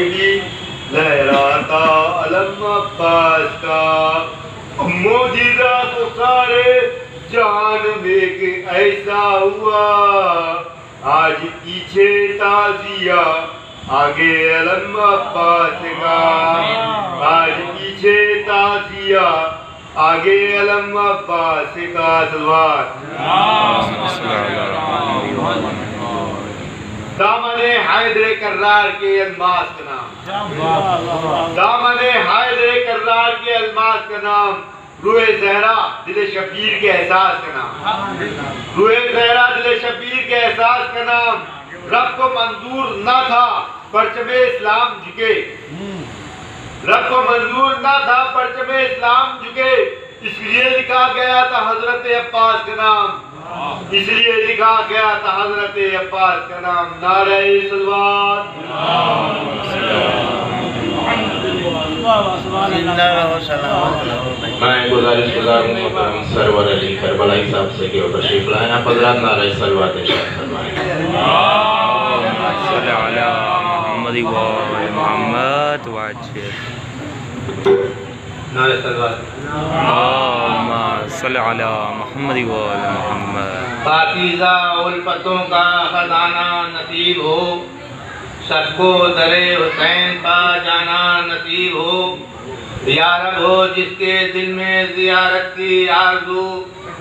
بھی لہراتا علم عباس کا، معجزہ تو سارے جہان میں کہ ایسا ہوا، آج پیچھے تعزیہ آگے علم عباس کا، آج پیچھے تعزیہ آگے علم عباس کا سلوات۔ دامن حیدر کرار کے الماس کا نام، دامن حیدر کرار کے الماس کا نام، روح زہرا دل شبیر کے احساس کا نام، روح زہرا دل شبیر کے احساس کا نام، رب کو منظور نہ تھا پرچم اسلام جھکے، رب کو منظور نہ تھا پرچم اسلام جھکے، اس لیے لکھا گیا تھا حضرت عباس کا نام، اس لیے لکھا گیا تھا حضرت عباس کا نام۔ نعرہ صلوات۔ میں گزارش گزاروں محترم سرور علی کربلائی صاحب سے کہ وہ تشریف لائیں، آپ حضرات نعرہ صلوات ارشاد فرمائیں۔ صلی علی محمد و محمد وعجل نعرہ صلوات۔ اللہم صلی علی محمد و محمد۔ پاکیزہ الفتوں کا خزانہ نصیب ہو، سب کو در حسین پا جانا نصیب ہو، یا رب ہو جس کے دل میں زیارت کی آرزو،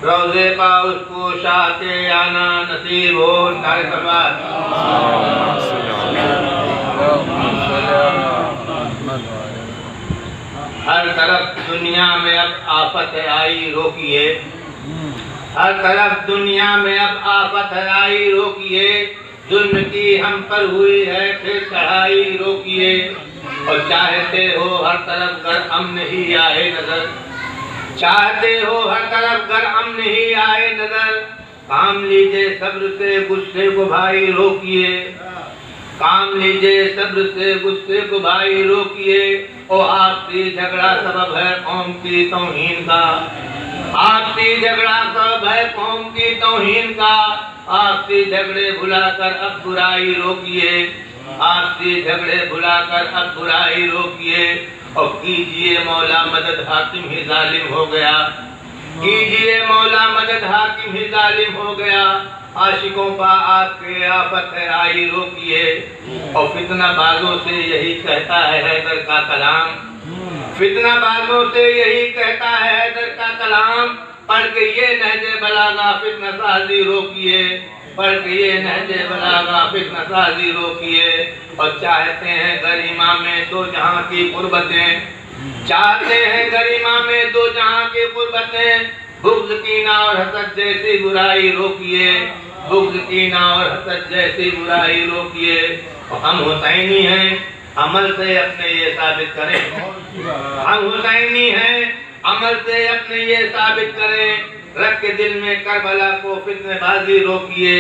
روزے پا اس کو شاہ کے آنا نصیب ہو۔ نعرہ صلوات۔ ہر طرف دنیا میں اب آفت ہے آئی روکیے، ہر طرف دنیا میں اب آفت ہے آئی روکیے، ظلم کی ہم پر ہوئی ہے پھر چڑھائی روکیے، اور چاہتے ہو ہر طرف گر امن ہی آئے نظر، چاہتے ہو ہر طرف گر امن ہی آئے نظر، کام لیجئے صبر سے غصے کو بھائی روکیے، کام لیجئے صبر سے غصے کو بھائی روکیے، او آپسی جھگڑا سبب ہے قوم کی توہین کا، آپسی جھگڑا سبب ہے قوم کی توہین کا، آپسی جھگڑے بھلا کر اب برائی روکیے، آپسی جھگڑے بھلا کر اب برائی روکیے، اور کیجئے مولا مدد حاکم ہی ظالم ہو گیا، کیجئے مولا مدد حاکم ہی ظالم ہو گیا، عاشقوں پا آپ کے آفت ہے آئی روکیے، اور فتنہ بازوں سے یہی کہتا ہے حیدر کا کلام، فتنہ بازوں سے یہی کہتا ہے حیدر کا کلام، پڑھ کے یہ نہج بلاغہ فتنہ سازی روکیے، پڑھ کے یہ نہج بلاغہ فتنہ سازی روکیے، اور چاہتے ہیں گریما میں دو جہاں کی قربتیں، چاہتے ہیں گریما میں دو جہاں کی قربتیں، بغض کینہ اور حسد جیسی برائی روکیے، بغض کینہ اور حسد جیسی برائی روکیے، اور ہم حسینی ہیں عمل سے اپنے یہ ثابت کریں، ہم حسینی ہیں عمل سے اپنے یہ ثابت کریں، رکھ کے دل میں کربلا کو فتنہ بازی روکیے،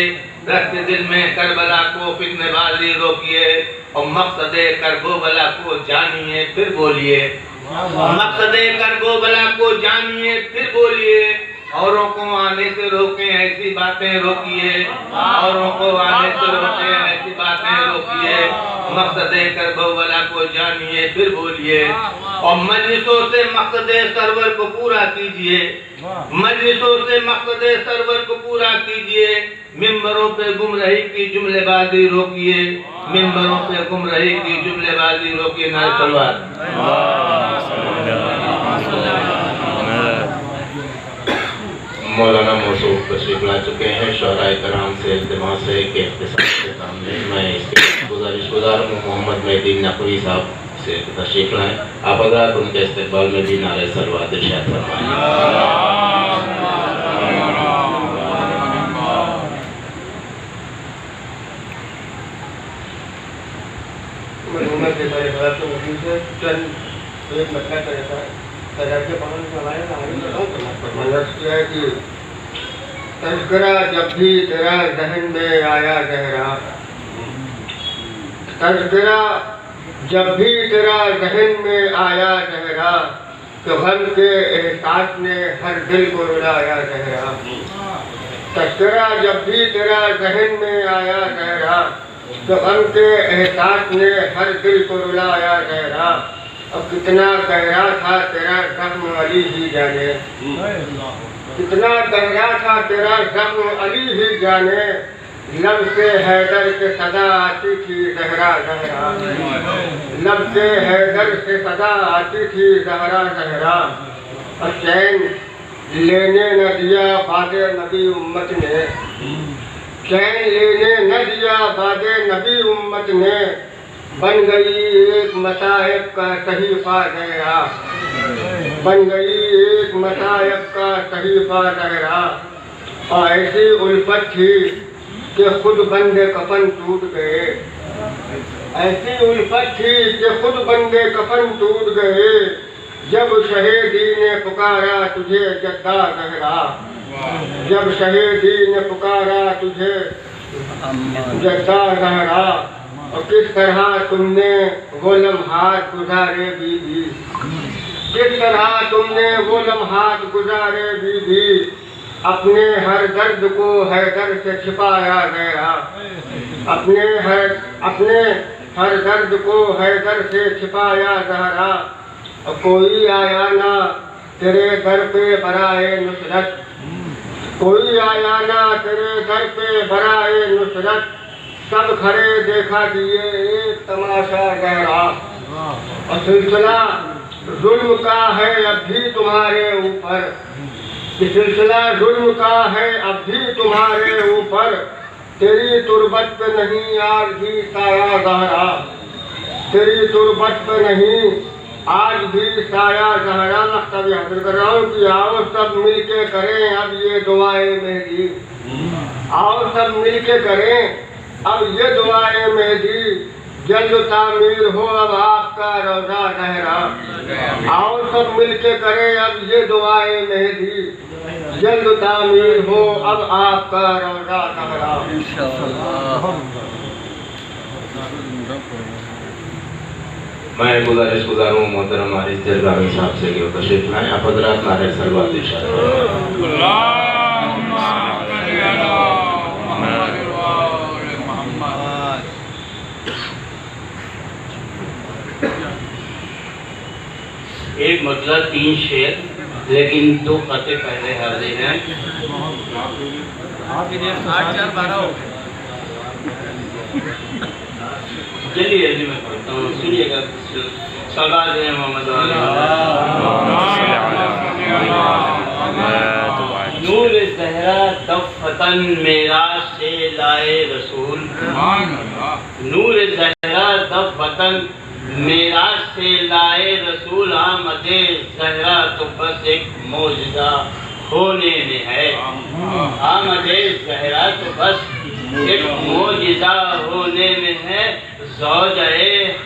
رکھ کے دل میں کربلا کو فتنہ بازی روکیے، اور مقصد کربلا کو جانیے پھر بولیے، مقصد کربلا کو جانیے پھر بولیے، اوروں کو آنے سے روکیں ایسی باتیں روکیے، اوروں کو آنے سے روکیں ایسی باتیں روکیے، مقصد کربلا کو جانیے پھر بولیے، اور مجلسوں سے مقصد سرور کو پورا کیجئے، مجلسوں سے مقصد سرور کو پورا کیجئے، ممبروں پہ گمراہی کی جملے بازی روکیے، ممبروں پہ گمراہی کی جملے بازی روکیے۔ نعرہ صلوات۔ مولانا موصوف تشریف لا چکے ہیں، شہدائے کرام سے التماس ہے کہ اختصار کے سامنے میں اس کے گزارش گزار ہوں محمد مہدی نقوی صاحب سے تشریف لائیں، آپ حضرات ان کے استقبال میں بھی نعرہ صلوات ارشاد فرمائیں۔ مرحومہ کے بارے خلاف سے موجود ہے، چند ایک مطلب کرتا ہے، سجاد کے پڑھنے سے ہمارے کیا ہے کہ تذکرہ جب بھی تیرا ذہن میں آیا زہرا، تذکرہ جب بھی تیرا ذہن میں آیا زہرا، تو غم کے احساس نے ہر دل کو رلایا زہرا، تذکرہ جب بھی تیرا ذہن میں آیا زہرا، تو غم کے احساس نے ہر دل کو رلایا زہرا، اب کتنا گہرا تھا تیرا زخم علی ہی جانے، کتنا گہرا تھا تیرا زخم علی ہی جانے، لب سے حیدر سے صدا آتی تھی زہرا زہرا، لب سے حیدر سے صدا آتی تھی زہرا زہرا، اور چین لینے نہ دیا باد نبی امت نے، چین لینے نہ دیا باد نبی امت نے، بن گئی ایک مصائب کا صحیفہ زہرا، بن گئی ایک مصائب کا صحیفہ زہرا، اور ایسی الفت تھی کہ خود بندے کفن ٹوٹ گئے، ایسی الفت تھی کہ خود بندے کفن ٹوٹ گئے، جب شہیدی نے پکارا تجھے جدہ زہرا، جب شہیدی نے پکارا تجھے جدہ زہرا، اور کس طرح تم نے وہ لمحات گزارے بی بی، کس طرح تم نے وہ لمحات گزارے بی بی، اپنے ہر درد کو حیدر سے چھپایا زہرا، اپنے ہر درد کو حیدر سے چھپایا زہرا، اور کوئی آیا نہ تیرے در پہ برائے نصرت، کوئی آیا نہ تیرے در پہ برائے نصرت، سب کھڑے دیکھا دیے ایک تماشا زہرا، اور سلسلہ ظلم کا ہے اب بھی تمہارے اوپر، سلسلہ ظلم کا ہے اب بھی تمہارے اوپر، تیری تربت پہ نہیں آج بھی سایہ زہرا، تیری تربت پہ نہیں آج بھی سایہ زہرا۔ مقصد حاصل کر رہا ہوں کہ آؤ سب مل کے کریں اب یہ دعائے مہدی، آؤ سب مل کے کریں اب یہ دعائے مہدی، جلد تعمیر ہو اب آپ کا روضہ زہرا، آؤ سب مل کے کریں اب یہ دعائے مہدی، جلد تعمیر ہو اب آپ کا روضہ زہرا۔ میں گزاروں محترم حارث جرگاوی صاحب سے کہ وہ تشریف لائیں، آپ حضرات نعرہ صلوات ارشاد۔ ایک مطلب 3 شعر، لیکن 2 خطے پہلے حاضر ہیں۔ چلیے جی میں پڑھتا ہوں، سنیے گا۔ صلوات محمد نور زہرا دفتن معراج سے لائے رسول، نور زہرا دفتن معراج سے لائے رسول، آمد زہرا تو بس ایک معجزہ ہونے میں ہے، آمد زہرا تو بس ایک معجزہ ہونے میں ہے، زوجہ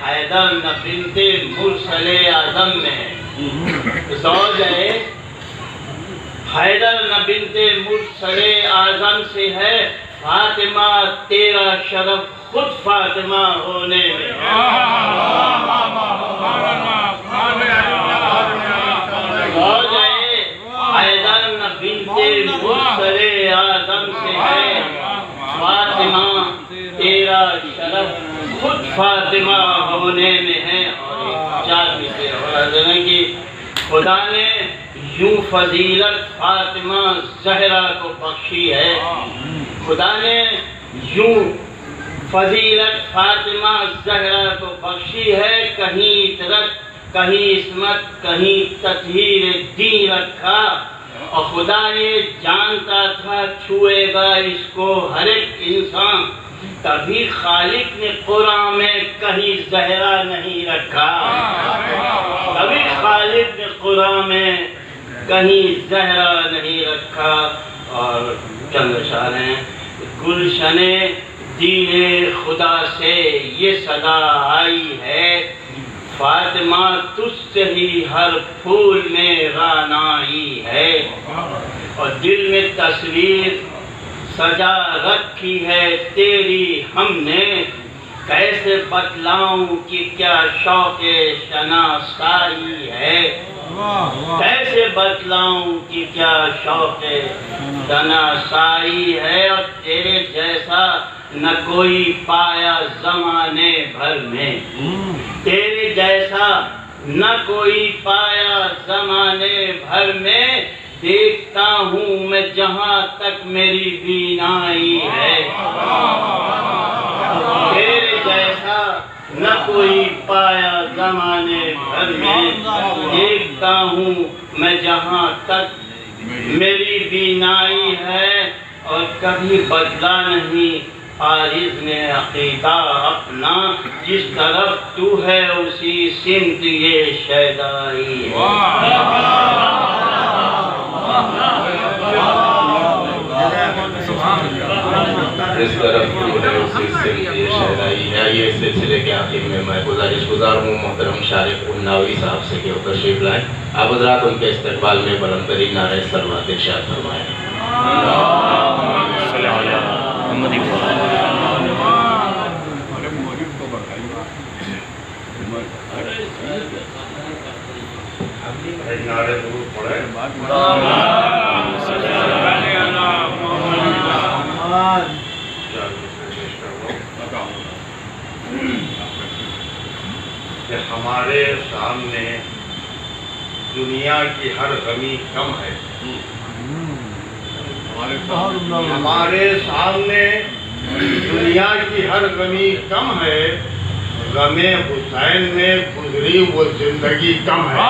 حیدر نہ بنت مرسل اعظم میں ہے، زوجہ حیدر نہ بنت مرسل اعظم سے ہے، فاطمہ تیرا شرف خود فاطمہ ہونے میں ہے، زوجہ حیدر نہ بنت مرسل اعظم سے ہے، فاطمہ تیرا شرف خود فاطمہ ہونے میں ہے۔ اور 4 مصرے اور حضرت کی خدا نے یوں فضیلت فاطمہ زہرا کو بخشی ہے، خدا نے یوں فضیلت فاطمہ زہرا کو بخشی ہے، کہیں عطرت کہیں عصمت کہیں تطہیر دین رکھا، اور خدا یہ جانتا تھا چھوئے گا اس کو ہر ایک انسان، تبھی خالق نے قرآن میں کہیں زہرا نہیں رکھا، تبھی خالق نے قرآن میں کہیں زہرا نہیں رکھا۔ اور چند اشعار ہیں۔ گلشن دین خدا سے یہ صدا آئی ہے، فاطمہ تجھ سے ہی ہر پھول میں رعنائی ہے، اور دل میں تصویر سجا رکھی ہے تیری ہم نے، کیسے بتلاؤں کہ کیا شوق شناسائی ہے، کیسے بتلاؤں کہ کیا شوق شناسائی ہے، اور تیرے جیسا نہ کوئی پایا زمانے بھر میں، تیرے جیسا نہ کوئی پایا زمانے بھر میں، دیکھتا ہوں میں جہاں تک میری بینائی ہے، تیرے جیسا نہ کوئی پایا زمانے بھر میں، دیکھتا ہوں میں جہاں تک میری بینائی ہے، اور کبھی بدلا نہیں عارض نے عقیدہ اپنا، جس طرف تو ہے اسی سمت یہ شیدائی ہے۔ اس طرف تو ہے اسی سمت یہ شیدائی ہے۔ یہ سلسلے کے آخر میں میں گزارش گزار ہوں محترم شارق الناوی صاحب سے کہ وہ تشریف لائیں، آپ حضرات ان کے استقبال میں بلند ترین نعرہ صلوات ارشاد فرمائیں۔ محمد اقبال نعرے ضرور پڑھیں۔ کہ ہمارے سامنے دنیا کی ہر غمی کم ہے، ہمارے سامنے دنیا کی ہر غمی کم ہے، غم حسین میں گزری وہ زندگی کم ہے۔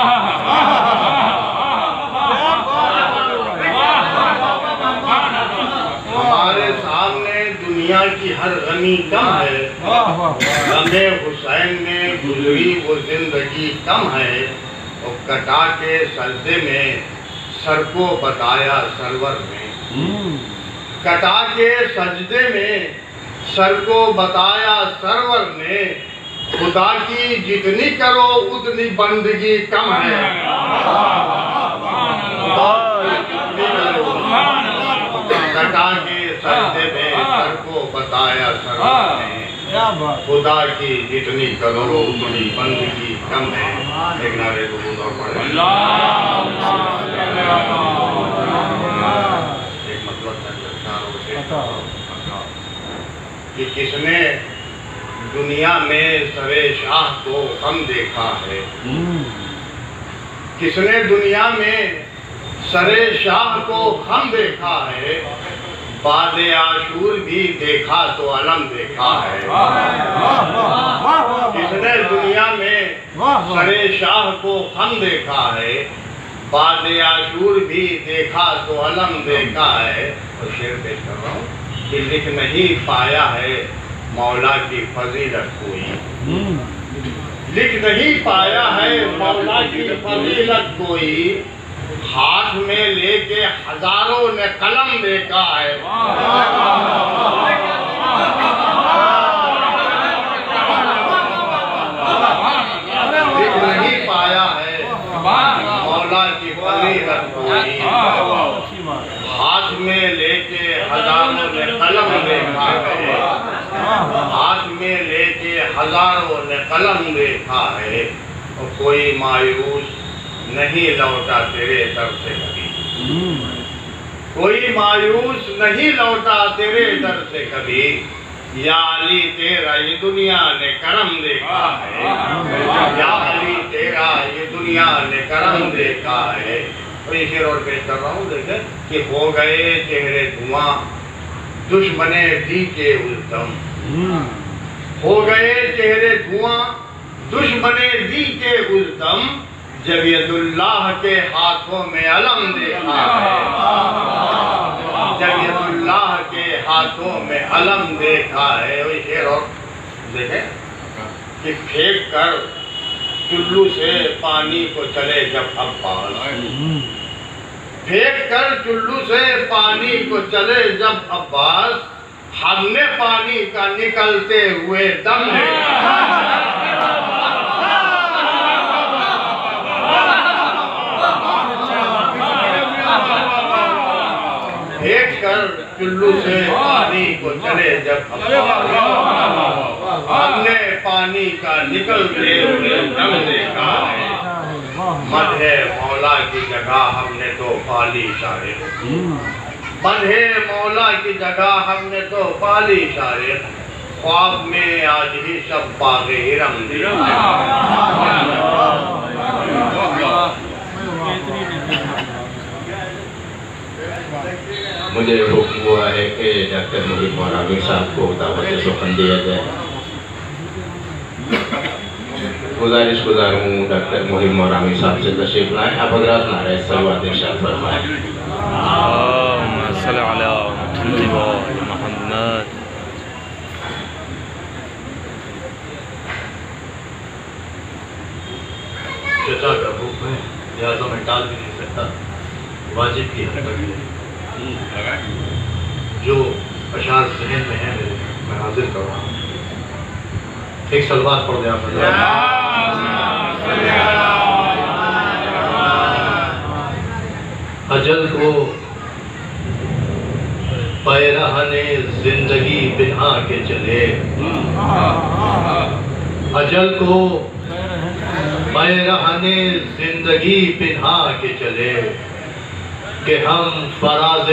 ہمارے سامنے دنیا کی ہر غمی کم ہے، غم حسین میں گزری وہ زندگی کم ہے، اور کٹا کے سجدے میں سر کو بتایا سرور نے، کٹا کے سجدے میں سر کو بتایا سرور نے، خدا کی جتنی کرو اتنی بندگی کم ہے۔ کٹا کے سجدے میں سر کو بتایا سرور نے، خدا کی جتنی کرو اتنی بندگی کم ہے۔ ایک نعرے کو خدا پڑھیں۔ ایک مطلب کہ کس نے دنیا میں سر شاہ کو غم دیکھا ہے، کس نے دنیا میں سر شاہ کو غم دیکھا ہے، بعد عاشور بھی دیکھا تو علم دیکھا ہے۔ کس نے دنیا میں سر شاہ کو غم دیکھا ہے، بعد عاشور بھی دیکھا تو علم دیکھا ہے۔ اور شعر پیش کر رہا ہوں کہ لکھ نہیں پایا ہے مولا کی فضیلت کوئی، لکھ نہیں پایا ہے مولا کی فضیلت کوئی، ہاتھ میں لے کے ہزاروں نے قلم دیکھا ہے۔ لکھ نہیں پایا ہے مولا کی فضیلت کوئی، ہاتھ میں لے کے ہزاروں نے قلم دیکھا ہے، ہاتھ میں لے کے ہزاروں نے قلم دیکھا ہے، اور کوئی مایوس نہیں لوٹا تیرے در سے کبھی، کوئی مایوس نہیں لوٹا تیرے در سے کبھی، یا علی تیرا یہ دنیا نے کرم دیکھا ہے، یا علی تیرا یہ دنیا نے کرم دیکھا ہے۔ اور یہ شعر اور پیش کر رہا ہوں، دیکھیں کہ ہو گئے چہرے دھواں دشمنے دی کے الدم، ہو گئے چہرے دھواں دشمنے دی کے الدم، جب ید اللہ کے ہاتھوں میں علم دیکھا ہے، جب ید اللہ کے ہاتھوں میں علم دیکھا ہے۔ اور شعر اور دیکھیں کہ پھینک کر چلو سے پانی کو چلے جب عباس، پھینک کر چلو سے پانی کو چلے جب عباس، ہم نے پانی کا نکلتے ہوئے دم دیکھا، پھینک کر چلو سے پانی کو چلے جب عباس، ہم نے پانی کا نکلتے ہوئے دم دیکھا ہے۔ مدح مولا کی جگہ ہم نے تو پالی شاعر، بندھے مولا کی جگہ ہم نے تو پالی شارق خواب میں آج ہی شب باغ ہرم دی مجھے حکم ہوا ہے کہ ڈاکٹر محب مورامی صاحب کو دعوت سخن دیا جائے. گزارش گزار ہوں ڈاکٹر محب مورامی صاحب سے تشریف لائیں. آپ حضرات نعرہ صلوات ارشاد فرمائیں. اللهم صل على محمد وآل محمد. چچا کا حکم ہے لہٰذا میں ٹال بھی نہیں سکتا. واجب کی حرکت ہے. جو اشعار ذہن میں ہیں میرے میں حاضر کر رہا ہوں. ایک سلوات پڑھ دیں آپ حضرات. اجل کو پیرہن زندگی پنہا کے چلے. اجل کو پیرہن زندگی پنہا کے چلے کہ ہم فراز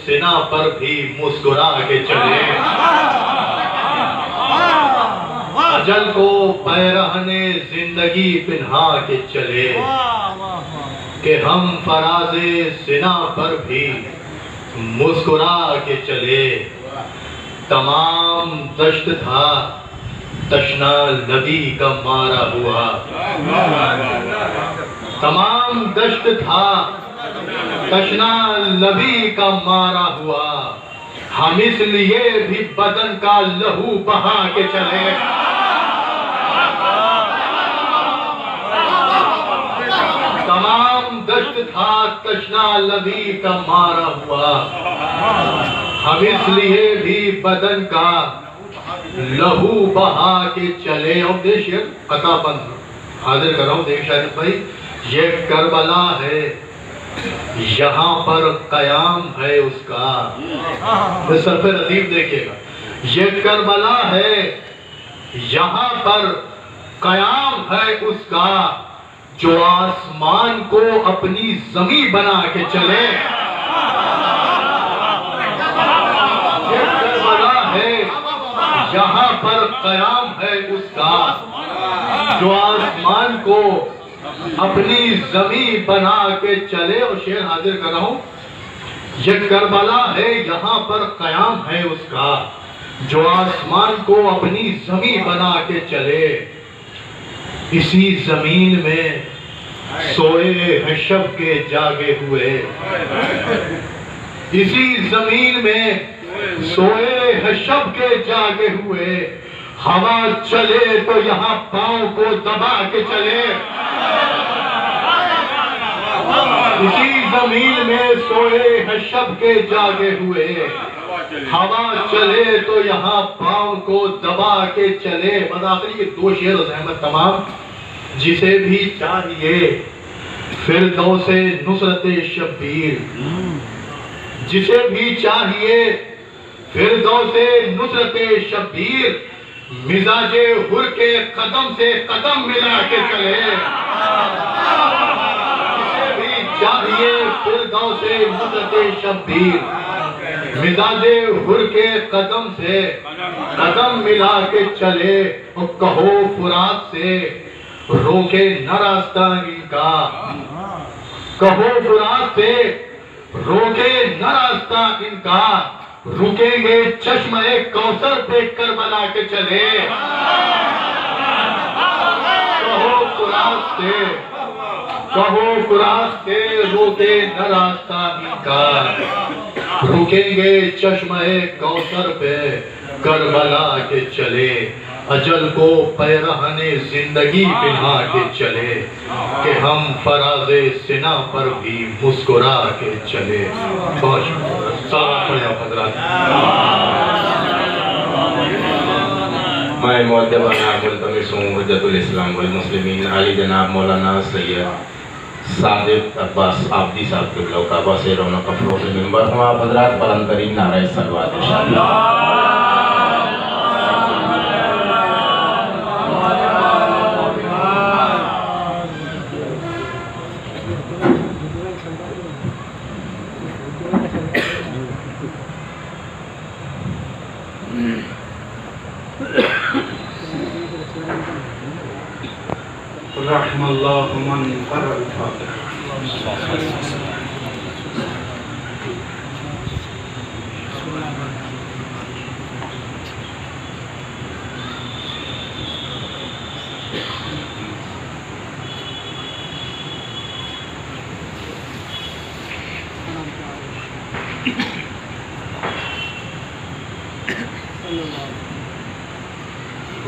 سنا پر بھی مسکرا کے چلے. اجل کو پیرہن زندگی پنہا کے چلے کہ ہم فراز سنا پر بھی مسکرا کے چلے. تمام دشت تھا تشنا نبی کا مارا ہوا. تمام دشت تھا تشنا نبی کا مارا ہوا. ہم اس لیے بھی بدن کا لہو بہا کے چلے. تمام دشت تھا تشنا نبی کا مارا ہوا. ہم اس لیے بھی بدن کا لہو بہا کے چلے. اور دیکھ شیر قطع بند حاضر کر رہا ہوں. دیکھ شاید بھائی یہ کربلا ہے یہاں پر قیام ہے اس کا. صرف لطیف دیکھیے گا. یہ کربلا ہے یہاں پر قیام ہے اس کا جو آسمان کو اپنی زمین بنا کے چلے. یہ کربلا ہے یہاں پر قیام ہے اس کا جو آسمان کو اپنی زمین بنا کے چلے. اور شعر حاضر کر رہا ہوں. یہ کربلا ہے یہاں پر قیام ہے اس کا جو آسمان کو اپنی زمین بنا کے چلے. اسی زمین میں سوئے ہیں شب کے جاگے ہوئے. اسی زمین میں سوئے ہیں شب کے جاگے ہوئے. ہوا چلے تو یہاں پاؤں کو دبا کے چلے. اسی زمین میں سوئے ہیں شب کے جاگے ہوئے. ہوا چلے تو یہاں پاؤں کو دبا کے چلے. بس آخری کے دو شعر زحمت تمام. جسے بھی چاہیے فردوس نصرت شبیر. جسے بھی چاہیے فردوس نصرت شبیر. مزاج حر کے قدم سے قدم ملا کے چلے. جسے بھی چاہیے فردوس نصرت شبیر. مزاج حر کے قدم سے قدم ملا کے چلے. اور کہو فرات سے روکے نہ راستہ ان کا. کہو فرات سے روکے نہ راستہ ان کا. رکیں گے چشمہ کوثر دیکھ کر بنا کے چلے. کہو فرات سے روکے نہ راستہ ان کا. رکیں گے چشمہ کوثر پہ کربلا کے چلے. اجل کو پیرہن زندگی پنہا کے چلے کہ ہم فراز سنا پر بھی مسکرا کے چلے. بہت شکریہ. سلام علیکم حضرات. میں معدب نام ملتمس ہوں حجت الاسلام والمسلمین علی جناب مولانا سید صادق عباس عابدی صاحب کے بلو کعبہ سے رونق افروز ممبر ہوں. آپ حضرات بلند ترین نعرہ صلوات ارشاد. رحم اللہ من قرأ الفاتحہ.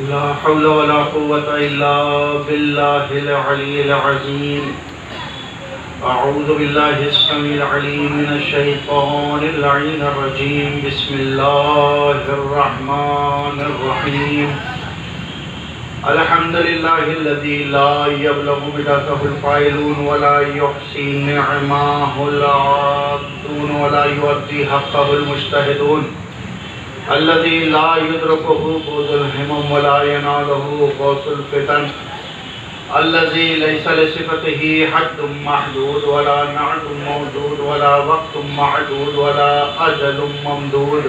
لا حول ولا قوة إلا بالله العلي العظيم. أعوذ بالله السميع العليم من الشيطان اللعين الرجيم. بسم الله الرحمن الرحيم. الحمد لله الذي لا يبلغ مدته القائلون ولا يحصي نعماه العادون ولا يؤدي حقه المجتهدون. الذي لا يدركه قوت الهمم ولا يناله قوس الفتن. الذي ليس لصفته حد محدود ولا نعت موجود ولا وقت معدود ولا أجل ممدود.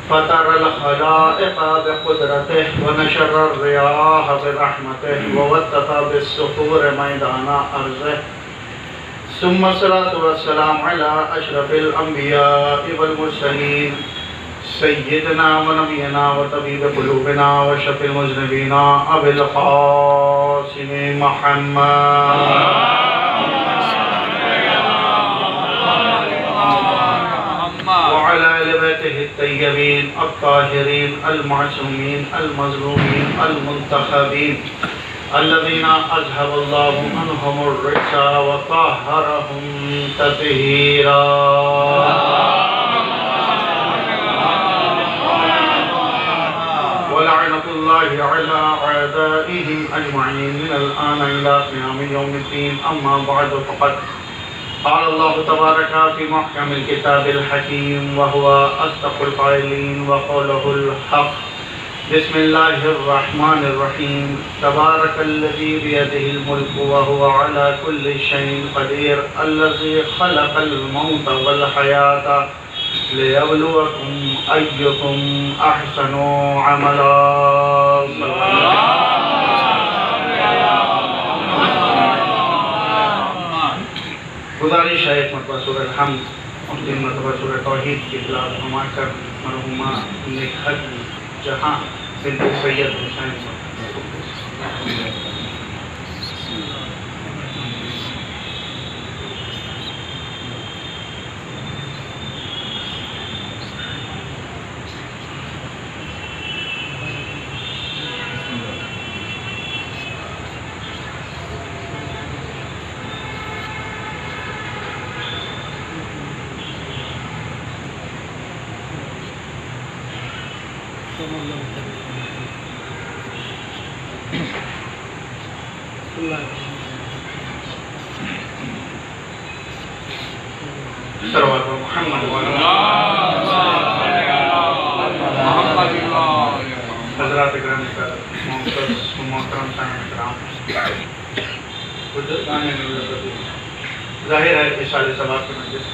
فطر الخلائق بقدرته ونشر الرياح برحمته ووثق بالصخور ميدان أرضه. ثم الصلاة والسلام على أشرف الأنبياء والمرسلين سيدنا ونبينا وطبيب قلوبنا وشفيع المذنبين أبي القاسم محمد وعلى آل بيته الطيبين الطاهرين المعصومين المظلومين المنتخبين الذين أذهب الله عنهم الرجس وطهرهم تطهيرا. ولعنة الله على أعدائهم أجمعين من الآن إلى قيام يوم الدين. أما بعد فقد قال الله تبارك في محكم الكتاب الحكيم وهو أصدق القائلين وقوله الحق. بسم الله الرحمن الرحيم. تبارك الذي بيده الملك وهو على كل شيء قدير. الذي خلق الموت والحياة ليبلوكم أيكم أحسن عملا. گزارش ہے ایک مرتبہ سورہ الحمد اور 3 مرتبہ سورہ توحید کی تلاوت فرما کر مرحومہ نکہت جہاں بنت سید حسین صلوات محمد حضرات اکرام محترم صاحب اکرام ظاہر ہے ایصال ثواب کی مجلس.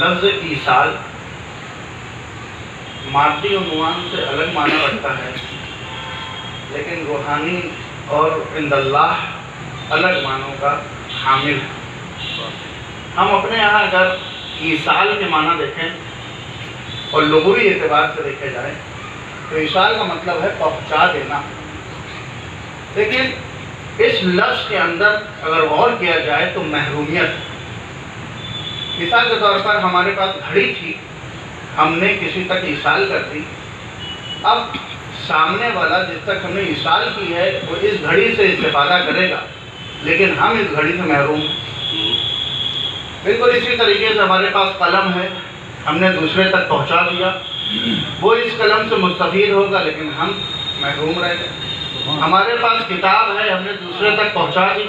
لفظ ایصال مادی عنوان سے الگ معنی رکھتا ہے لیکن روحانی اور عند اللہ الگ معنوں کا حامل ہے. ہم اپنے یہاں اگر ایصال کے معنی دیکھیں اور لغوی اعتبار سے دیکھے جائے تو ایصال کا مطلب ہے پہنچا دینا. لیکن اس لفظ کے اندر اگر غور کیا جائے تو محرومیت. مثال کے طور پر ہمارے پاس گھڑی تھی, ہم نے کسی تک ایصال کر دی. اب سامنے والا جس تک ہم نے ایصال کی ہے وہ اس گھڑی سے استفادہ کرے گا لیکن ہم اس گھڑی سے محروم ہیں. بالکل اسی طریقے سے ہمارے پاس قلم ہے, ہم نے دوسرے تک پہنچا دیا, وہ اس قلم سے مستفید ہوگا لیکن ہم محروم رہ گئے. ہمارے پاس کتاب ہے, ہم نے دوسرے تک پہنچا دی,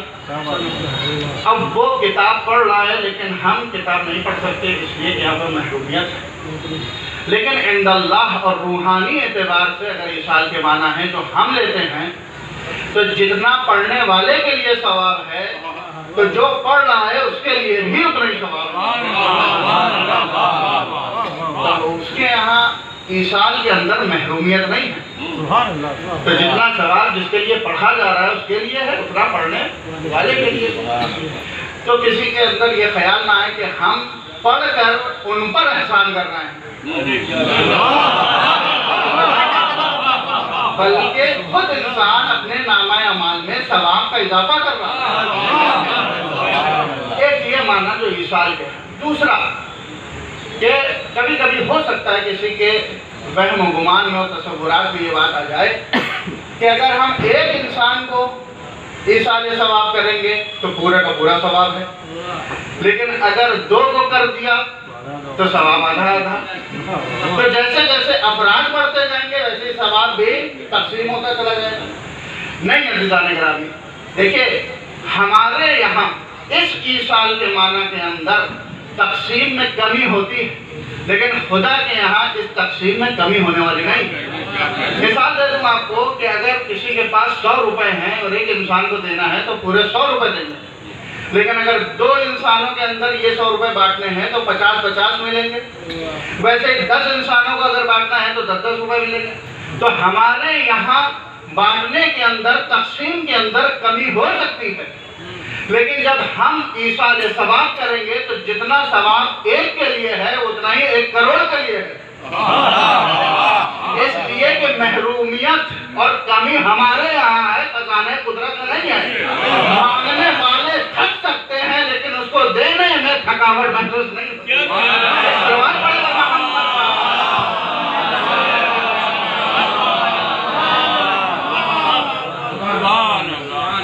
اب وہ کتاب پڑھ رہا ہے لیکن ہم کتاب نہیں پڑھ سکتے, اس لیے یہاں پر محرومیت ہے. لیکن عند اللہ اور روحانی اعتبار سے اگر ایصال کے معنی ہیں جو ہم لیتے ہیں تو جتنا پڑھنے والے کے لیے ثواب ہے تو جو پڑھ رہا ہے اس کے لیے بھی اتنا ہی ثواب ہے. اس کے یہاں ایصال کے اندر محرومیت نہیں ہے. تو جتنا ثواب جس کے لیے پڑھا جا رہا ہے اس کے لیے ہے اتنا پڑھنے والے کے لیے۔ تو کسی کے اندر یہ خیال نہ آئے کہ ہم پڑھ کر ان پر احسان کر رہے ہیں، بلکہ خود انسان اپنے نامہ اعمال میں ثواب کا اضافہ کر رہا ہے۔ ایک یہ معنی جو ایصال کے ہے۔ دوسرا کہ کبھی کبھی ہو سکتا ہے کسی کے وہم و گمان میں اور تصورات میں یہ بات آ جائے کہ اگر ہم ایک انسان کو ایصال ثواب کریں گے تو پورا کا پورا ثواب ہے، لیکن اگر 2 کو کر دیا تو ثواب آدھا آدھا۔ تو جیسے جیسے افراد بڑھتے جائیں گے ویسے ہی ثواب بھی تقسیم ہوتا چلا جائے گا۔ نہیں عزیزان گرامی، دیکھیے ہمارے یہاں اس ایصال کے معنی کے اندر تقسیم میں کمی ہوتی ہے، لیکن خدا کے یہاں اس تقسیم میں کمی ہونے والی نہیں۔ مثال دے دوں آپ کو کہ اگر کسی کے پاس 100 روپے ہیں اور ایک انسان کو دینا ہے تو پورے 100 روپے دیں گے، لیکن اگر 2 انسانوں کے اندر یہ 100 روپے بانٹنے ہیں تو 50-50 ملیں گے۔ ویسے 10 انسانوں کو اگر بانٹنا ہے تو 10-10 روپے ملیں گے۔ تو ہمارے یہاں بانٹنے کے اندر تقسیم کے اندر کمی ہو سکتی ہے، لیکن جب ہم ایصال ثواب کریں گے تو جتنا ثواب ایک کے لیے ہے اتنا ہی 1 کروڑ کے لیے ہے۔ اس لیے کہ محرومیت اور کمی ہمارے یہاں ہے، خزانہ قدرت میں نہیں ہے۔ مانگنے والے تھک سکتے ہیں لیکن اس کو دینے میں تھکاوٹ محسوس نہیں ہوتی۔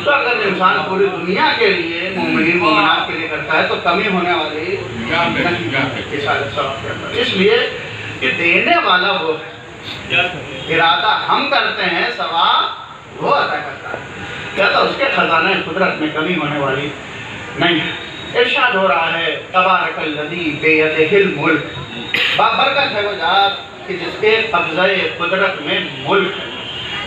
تو اگر انسان پوری دنیا کے لیے مومنین مومنات کے لیے کرتا ہے تو کمی ہونے والی اس لیے کہ دینے والا وہ ہے، ارادہ ہم کرتے ہیں ثواب وہ عطا کرتا ہے، کیا تو اس کے خزانہ قدرت میں کمی ہونے والی نہیں ہے۔ ارشاد ہو رہا ہے تبارک الذی بیدہ الملک، بابرکت ہے وہ ذات کہ جس کے قبضہ قدرت میں ملک ہے۔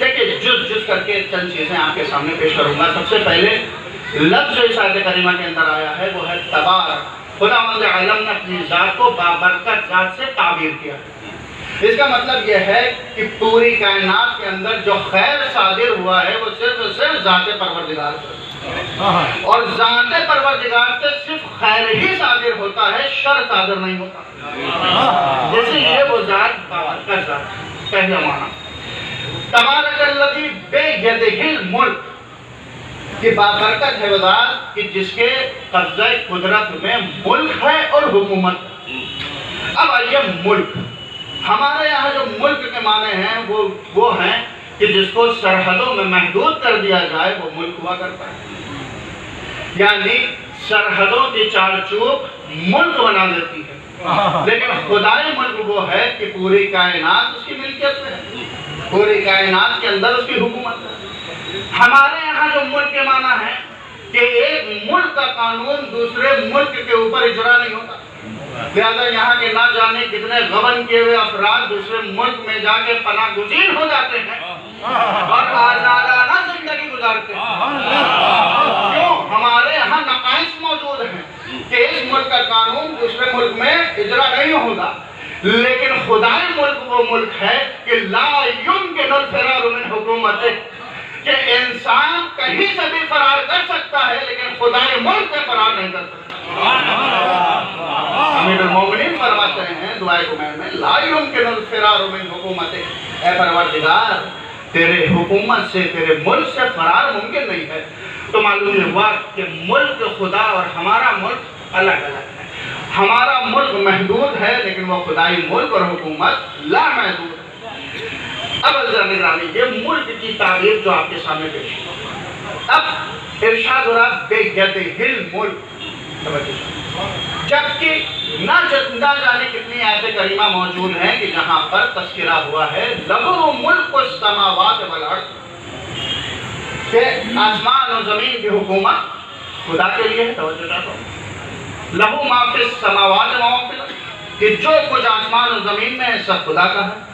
دیکھیں جز کر کے چند چیزیں آپ کے سامنے پیش کروں گا۔ سب سے پہلے لفظ جو اس آیت کریمہ کے اندر آیا ہے وہ ہے تبارک۔ خداوند عالم نے اپنی ذات کو بابرکت ذات سے تعبیر کیا۔ اس کا مطلب یہ ہے کہ پوری کائنات کے اندر جو خیر صادر ہوا ہے وہ صرف ذات پروردگار سے، اور ذات پروردگار سے صرف خیر ہی صادر ہوتا ہے، شر صادر نہیں ہوتا۔ اسی لیے وہ ذات بابرکت ذات۔ پہلا معنی تبارک الذی بیدہ الملک، کہ بابرکت ہے وہ ذات کہ جس کے قبضہ قدرت میں ملک ہے اور حکومت ہے۔ اب آئیے ملک، ہمارے یہاں جو ملک کے معنی ہیں وہ ہیں کہ جس کو سرحدوں میں محدود کر دیا جائے وہ ملک ہوا کرتا ہے، یعنی سرحدوں کی چار چوب ملک بنا دیتی ہے۔ لیکن خدائے ملک وہ ہے کہ پوری کائنات اس کی ملکیت میں ہے، پوری کائنات کے اندر اس کی حکومت ہے۔ ہمارے یہاں جو ملک کے معنی ہے کہ ایک ملک کا قانون دوسرے ملک کے اوپر اجرا نہیں ہوتا، لہذا یہاں کے نہ جانے کتنے غبن کیے ہوئے افراد دوسرے ملک میں جا کے پناہ گزین ہو جاتے ہیں اور آزادانہ زندگی گزارتے ہیں۔ کیوں؟ ہمارے یہاں نقائص موجود ہیں کہ اس ملک کا قانون دوسرے ملک میں اجرا نہیں ہوگا، لیکن خدائے ملک وہ ملک ہے کہ لا یمکن الفرار من حکومتہ، کہ انسان کہیں سے بھی فرار کر سکتا ہے لیکن خدائے ملک سے فرار نہیں کر سکتا۔ امیر المومنین فرماتے ہیں دعائے کمیر میں لا یمکن الفرار من حکومتہ، اے پروردگار تیرے حکومت سے، تیرے ملک سے فرار ممکن نہیں ہے۔ تو معلوم ہوا کہ ملک خدا اور ہمارا ملک الگ الگ ہے۔ ہمارا ملک محدود ہے لیکن وہ خدائی ملک اور حکومت لا محدود ہے۔ اب عزیزان گرامی یہ ملک کی تعبیر جو آپ کے سامنے پیش ہے، اب ارشاد ہو رہا بیدہ الملک، جبکہ نہ جانے کتنی آیت کریمہ موجود ہیں کہ جہاں پر تذکرہ ہوا ہے لہو ملک السماوات والارض، کہ آسمان و زمین کی حکومت خدا کے لیے ہے۔ توجہ چاہتا ہوں، لہو ما فی السماوات و ما فی الارض، کہ جو کچھ آسمان و زمین میں ہے سب خدا کا ہے۔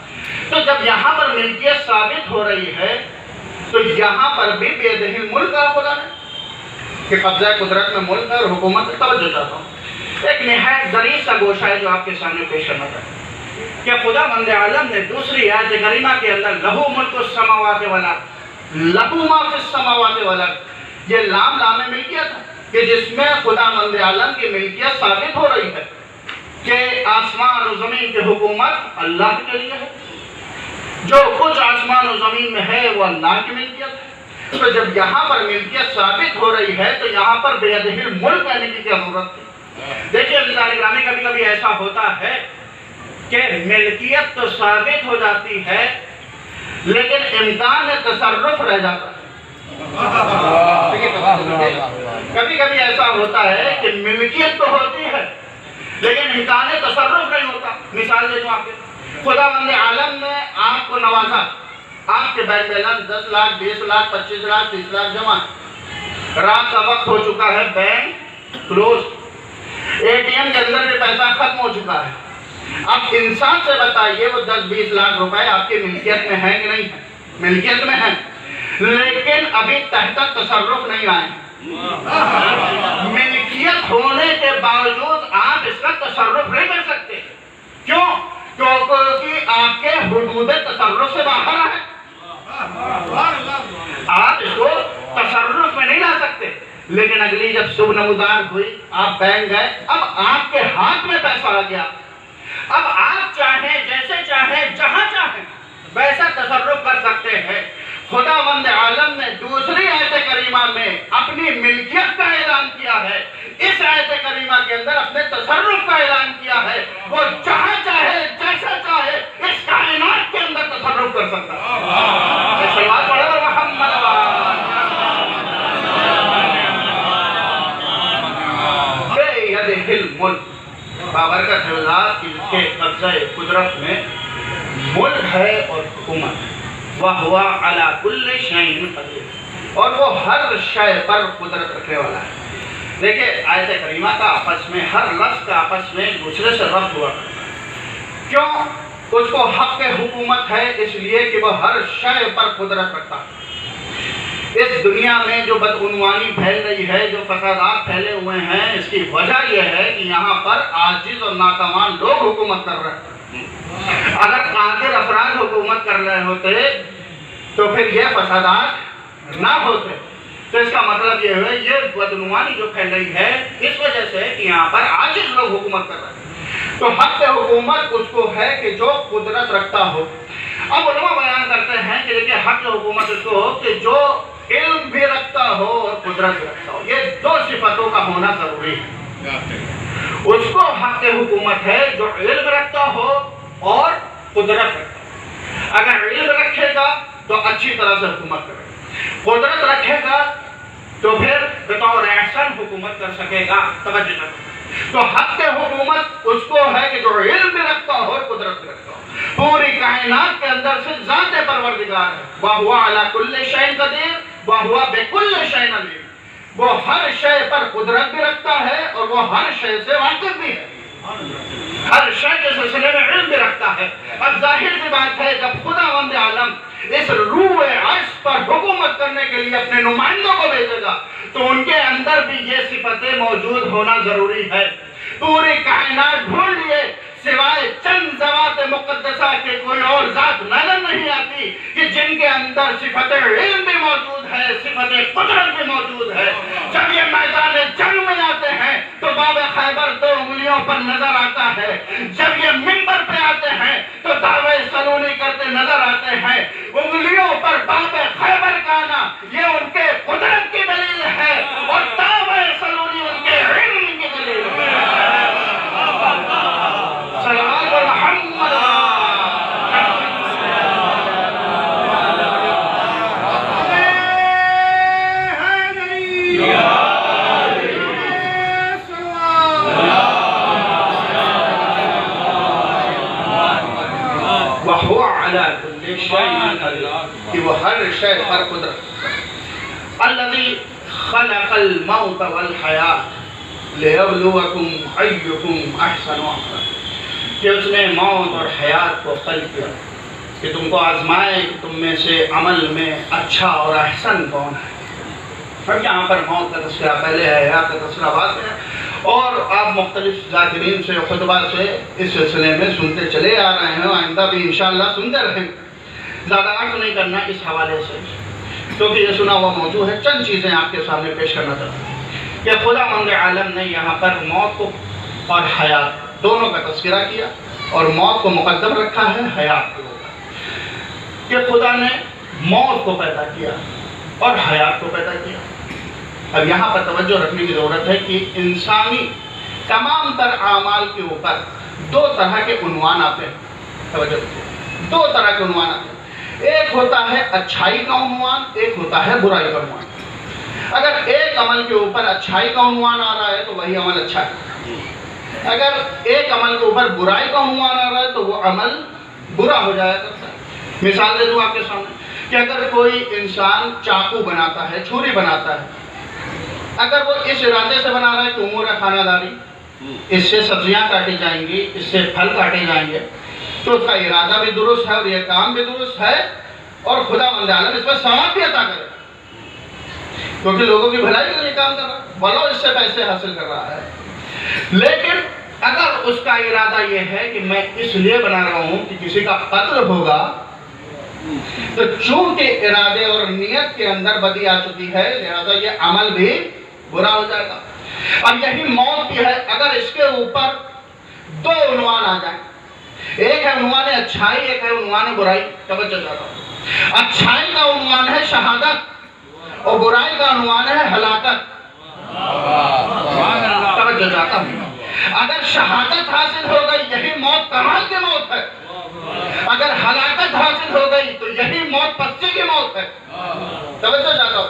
تو جب یہاں پر ملکیت ثابت ہو رہی ہے تو یہاں پر بھی بیدہ الملک کا خدا ہے کہ قبضہ قدرت میں ملک ہے اور حکومت ہے۔ توجہ چاہتا ہوں، ایک نہایت ظریف سا گوشہ ہے جو آپ کے سامنے پیش کرنا چاہتا ہوں۔ کہ خدا مند عالم نے دوسری آیت کریمہ کے اندر لہو ملک السماوات والارض لہو ما فی السماوات والارض، یہ لام لام ملکیت ہے کہ جس میں خدا مند عالم کی ملکیت ثابت ہو رہی ہے کہ آسمان و زمین کی حکومت اللہ کے لیے ہے، جو کچھ آسمان و زمین میں ہے وہ اللہ کی ملکیت ہے۔ تو جب یہاں پر ملکیت ثابت ہو رہی ہے تو یہاں پر بیدہ الملک کہنے کی کیا ضرورت ہے؟ دیکھیے عزیزان گرامی، کبھی کبھی ایسا ہوتا ہے کہ ملکیت تو ثابت ہو جاتی ہے لیکن امکان تصرف رہ جاتا ہے۔ کبھی کبھی ایسا ہوتا ہے کہ ملکیت تو ہوتی ہے لیکن امکان تصرف نہیں ہوتا۔ مثال دے دوں آپ کو، خدا بند عالم نے آپ کو نوازا، آپ کے بینک بیلنس 10 لاکھ 20 لاکھ 25 لاکھ 30 لاکھ جمع، رات کا وقت ہو چکا ہے، bank close, A T M کے اندر بھی پیسہ ختم ہو چکا ہے۔ اب انسان سے بتائیے وہ 10-20 لاکھ روپے آپ کی ملکیت میں ہیں کہ نہیں ہے؟ ملکیت میں ہیں، لیکن ابھی تحت تصرف نہیں آئے۔ ملکیت ہونے کے باوجود آپ اس کا تصرف نہیں کر سکتے۔ کیوں؟ کیونکہ آپ کے حدود تصرف سے باہر ہے، آپ اس کو تصرف میں نہیں لا سکتے۔ لیکن اگلی جب صبح نمودار ہوئی، آپ بینک گئے، اب آپ کے ہاتھ میں پیسہ آ گیا، اب آپ چاہیں جیسے چاہیں جہاں چاہیں ویسا تصرف کر سکتے ہیں۔ خدا بند عالم نے دوسری آیت کریمہ میں اپنی ملکیت کا اعلان کیا ہے، اس آیت کریمہ کے اندر اپنے تصرف کا اعلان کیا ہے۔ وہ جہاں چاہے جیسا چاہے اس کائنات کے اندر تصرف کر سکتا ہے۔ سلوات پڑھو محمد الملک، بابرکت اللہ کی کے قبضہ قدرت میں ملک ہے اور حکومت ہے، وَهُوَ عَلَى كُلِّ شَيْءٍ قَدِيرٌ، اور وہ ہر شے پر قدرت رکھنے والا ہے۔ دیکھیں آیت کریمہ کا آپس میں ہر لفظ کا آپس میں ایک دوسرے سے ربط ہوا کرتا ہے۔ کیوں؟ اس کو حق حکومت ہے اس لیے کہ وہ ہر شے پر قدرت رکھتا ہے۔ اس دنیا میں جو بدعنوانی پھیل رہی ہے، جو فسادات پھیلے ہوئے ہیں، اس کی وجہ یہ ہے کہ یہاں پر عاجز اور ناتوان لوگ حکومت کر رہے ہیں۔ اگر قادر افراد حکومت کر رہے ہوتے تو پھر یہ فسادات نہ ہوتے۔ تو اس کا مطلب یہ ہے یہ بدعنوانی جو پھیل رہی ہے اس وجہ سے کہ یہاں پر عاجز لوگ حکومت کر رہے ہیں۔ تو حق حکومت اس کو ہے کہ جو قدرت رکھتا ہو۔ اب علماء بیان کرتے ہیں کہ دیکھیں حق حکومت اس کو ہو کہ جو علم بھی رکھتا ہو اور قدرت بھی رکھتا ہو، یہ دو صفتوں کا ہونا ضروری ہے۔ اس کو حق حکومت ہے جو علم رکھتا ہو اور قدرت رکھتا ہو۔ اگر علم رکھے گا تو اچھی طرح سے حکومت کرے گا، قدرت رکھے گا تو پھر بطور احسن حکومت کر سکے گا۔ توجہ کرو، تو حق حکومت اس کو ہے کہ جو علم بھی رکھتا ہو اور قدرت بھی رکھتا ہو۔ پوری کائنات کے اندر سے ذات پروردگار ہے، وَهُوَ عَلَى كُلِّ شَيْءٍ قَدِيرٌ وَهُوَ بِكُلِّ شَيْءٍ عَلِيمٌ، وہ ہر شے پر قدرت بھی رکھتا ہے اور وہ ہر شے سے واقف بھی ہے، ہر شے کے سلسلے میں علم بھی رکھتا ہے۔ اب ظاہر سی بات ہے جب خداوند عالم اس روح عرش پر حکومت کرنے کے لیے اپنے نمائندوں کو بھیجے گا تو ان کے اندر بھی یہ صفتیں موجود ہونا ضروری ہے۔ پوری کائنات ڈھونڈ لیے سوائے چند ذوات مقدسہ کے کوئی اور ذات نظر نہیں آتی کہ جن کے اندر صفت علم بھی موجود ہے، صفت قدرت بھی موجود ہے۔ جب یہ میدان جنگ میں آتے ہیں تو باب خیبر 2 انگلیوں پر نظر آتا ہے، جب یہ منبر پہ آتے ہیں تو دعوے سلونی کرتے نظر آتے ہیں۔ انگلیوں پر باب خیبر کا آنا یہ ان کے قدرت کی دلیل ہے اور دعوے سلونی ان کے علم کی دلیل ہے۔ وَهُوَ عَلَى كُلِّ شَيْءٍ قَدِيرٌ، کہ وہ ہر شے پر قدرت۔ الَّذِي خَلَقَ الْمَوْتَ وَالْحَيَاةَ لِيَبْلُوَكُمْ أَيُّكُمْ أَحْسَنُ عَمَلًا، کہ اس نے موت اور حیات کو خلق کیا کہ تم کو آزمائے کہ تم میں سے عمل میں اچھا اور احسن کون ہے۔ اور یہاں پر موت کا تذکرہ پہلے ہے، حیات کا تذکرہ بعد ہے، اور آپ مختلف ذاکرین سے خطبہ سے اس سلسلے میں سنتے چلے آ رہے ہیں، آئندہ بھی انشاءاللہ سنتے رہیں۔ زیادہ عرض نہیں کرنا اس حوالے سے، کیونکہ یہ سنا ہوا موضوع ہے۔ چند چیزیں آپ کے سامنے پیش کرنا چاہتا ہوں کہ خداوند عالم نے یہاں پر موت کو اور حیات دونوں کا تذکرہ کیا، اور موت کو مقدم رکھا ہے حیات کے اوپر، کہ خدا نے موت کو پیدا کیا اور حیات کو پیدا کیا۔ اب یہاں پر توجہ رکھنے کی ضرورت ہے کہ انسانی تمام تر اعمال کے اوپر دو طرح کے عنوان آتے ہیں۔ توجہ رکھیں، دو طرح کے عنوان آتے ہیں، ایک ہوتا ہے اچھائی کا عنوان، ایک ہوتا ہے برائی کا عنوان۔ اگر ایک عمل کے اوپر اچھائی کا عنوان آ رہا ہے تو وہی عمل اچھا ہے، اگر ایک عمل کے اوپر برائی کا عنوان آ رہا ہے تو وہ عمل برا ہو جایا کرتا ہے۔ مثال دے دوں آپ کے سامنے کہ اگر کوئی انسان چاقو بناتا ہے، چھری بناتا ہے، اگر وہ اس ارادے سے بنا رہا ہے کہ امور خانہ داری، اس سے سبزیاں کاٹی جائیں گی، اس سے پھل کاٹے جائیں گے، تو اس کا ارادہ بھی درست ہے اور یہ کام بھی درست ہے، اور خداوند عالم اس پر ثواب بھی عطا کرے، کیونکہ لوگوں کی بھلائی کے لیے کام کر رہا ہے، بھلو اس سے پیسے حاصل کر رہا ہے۔ لیکن اگر اس کا ارادہ یہ ہے کہ میں اس لیے بنا رہا ہوں کہ کسی کا قتل ہوگا، تو چونکہ ارادے اور نیت کے اندر بدی آ چکی ہے، لہذا یہ عمل بھی برا ہو جائے گا۔ اب یہی موت بھی ہے، اگر اس کے اوپر دو عنوان آ جائیں، ایک ہے عنوان اچھائی، ایک ہے عنوان برائی، توجہ چاہتا ہوں۔ اچھائی کا عنوان ہے شہادت اور برائی کا عنوان ہے ہلاکت۔ توجہ چاہتا ہوں، اگر شہادت حاصل ہو گئی یہی موت کمال کی موت ہے، اگر ہلاکت حاصل ہو گئی تو یہی موت پستی کی موت ہے۔ توجہ چاہتا ہوں،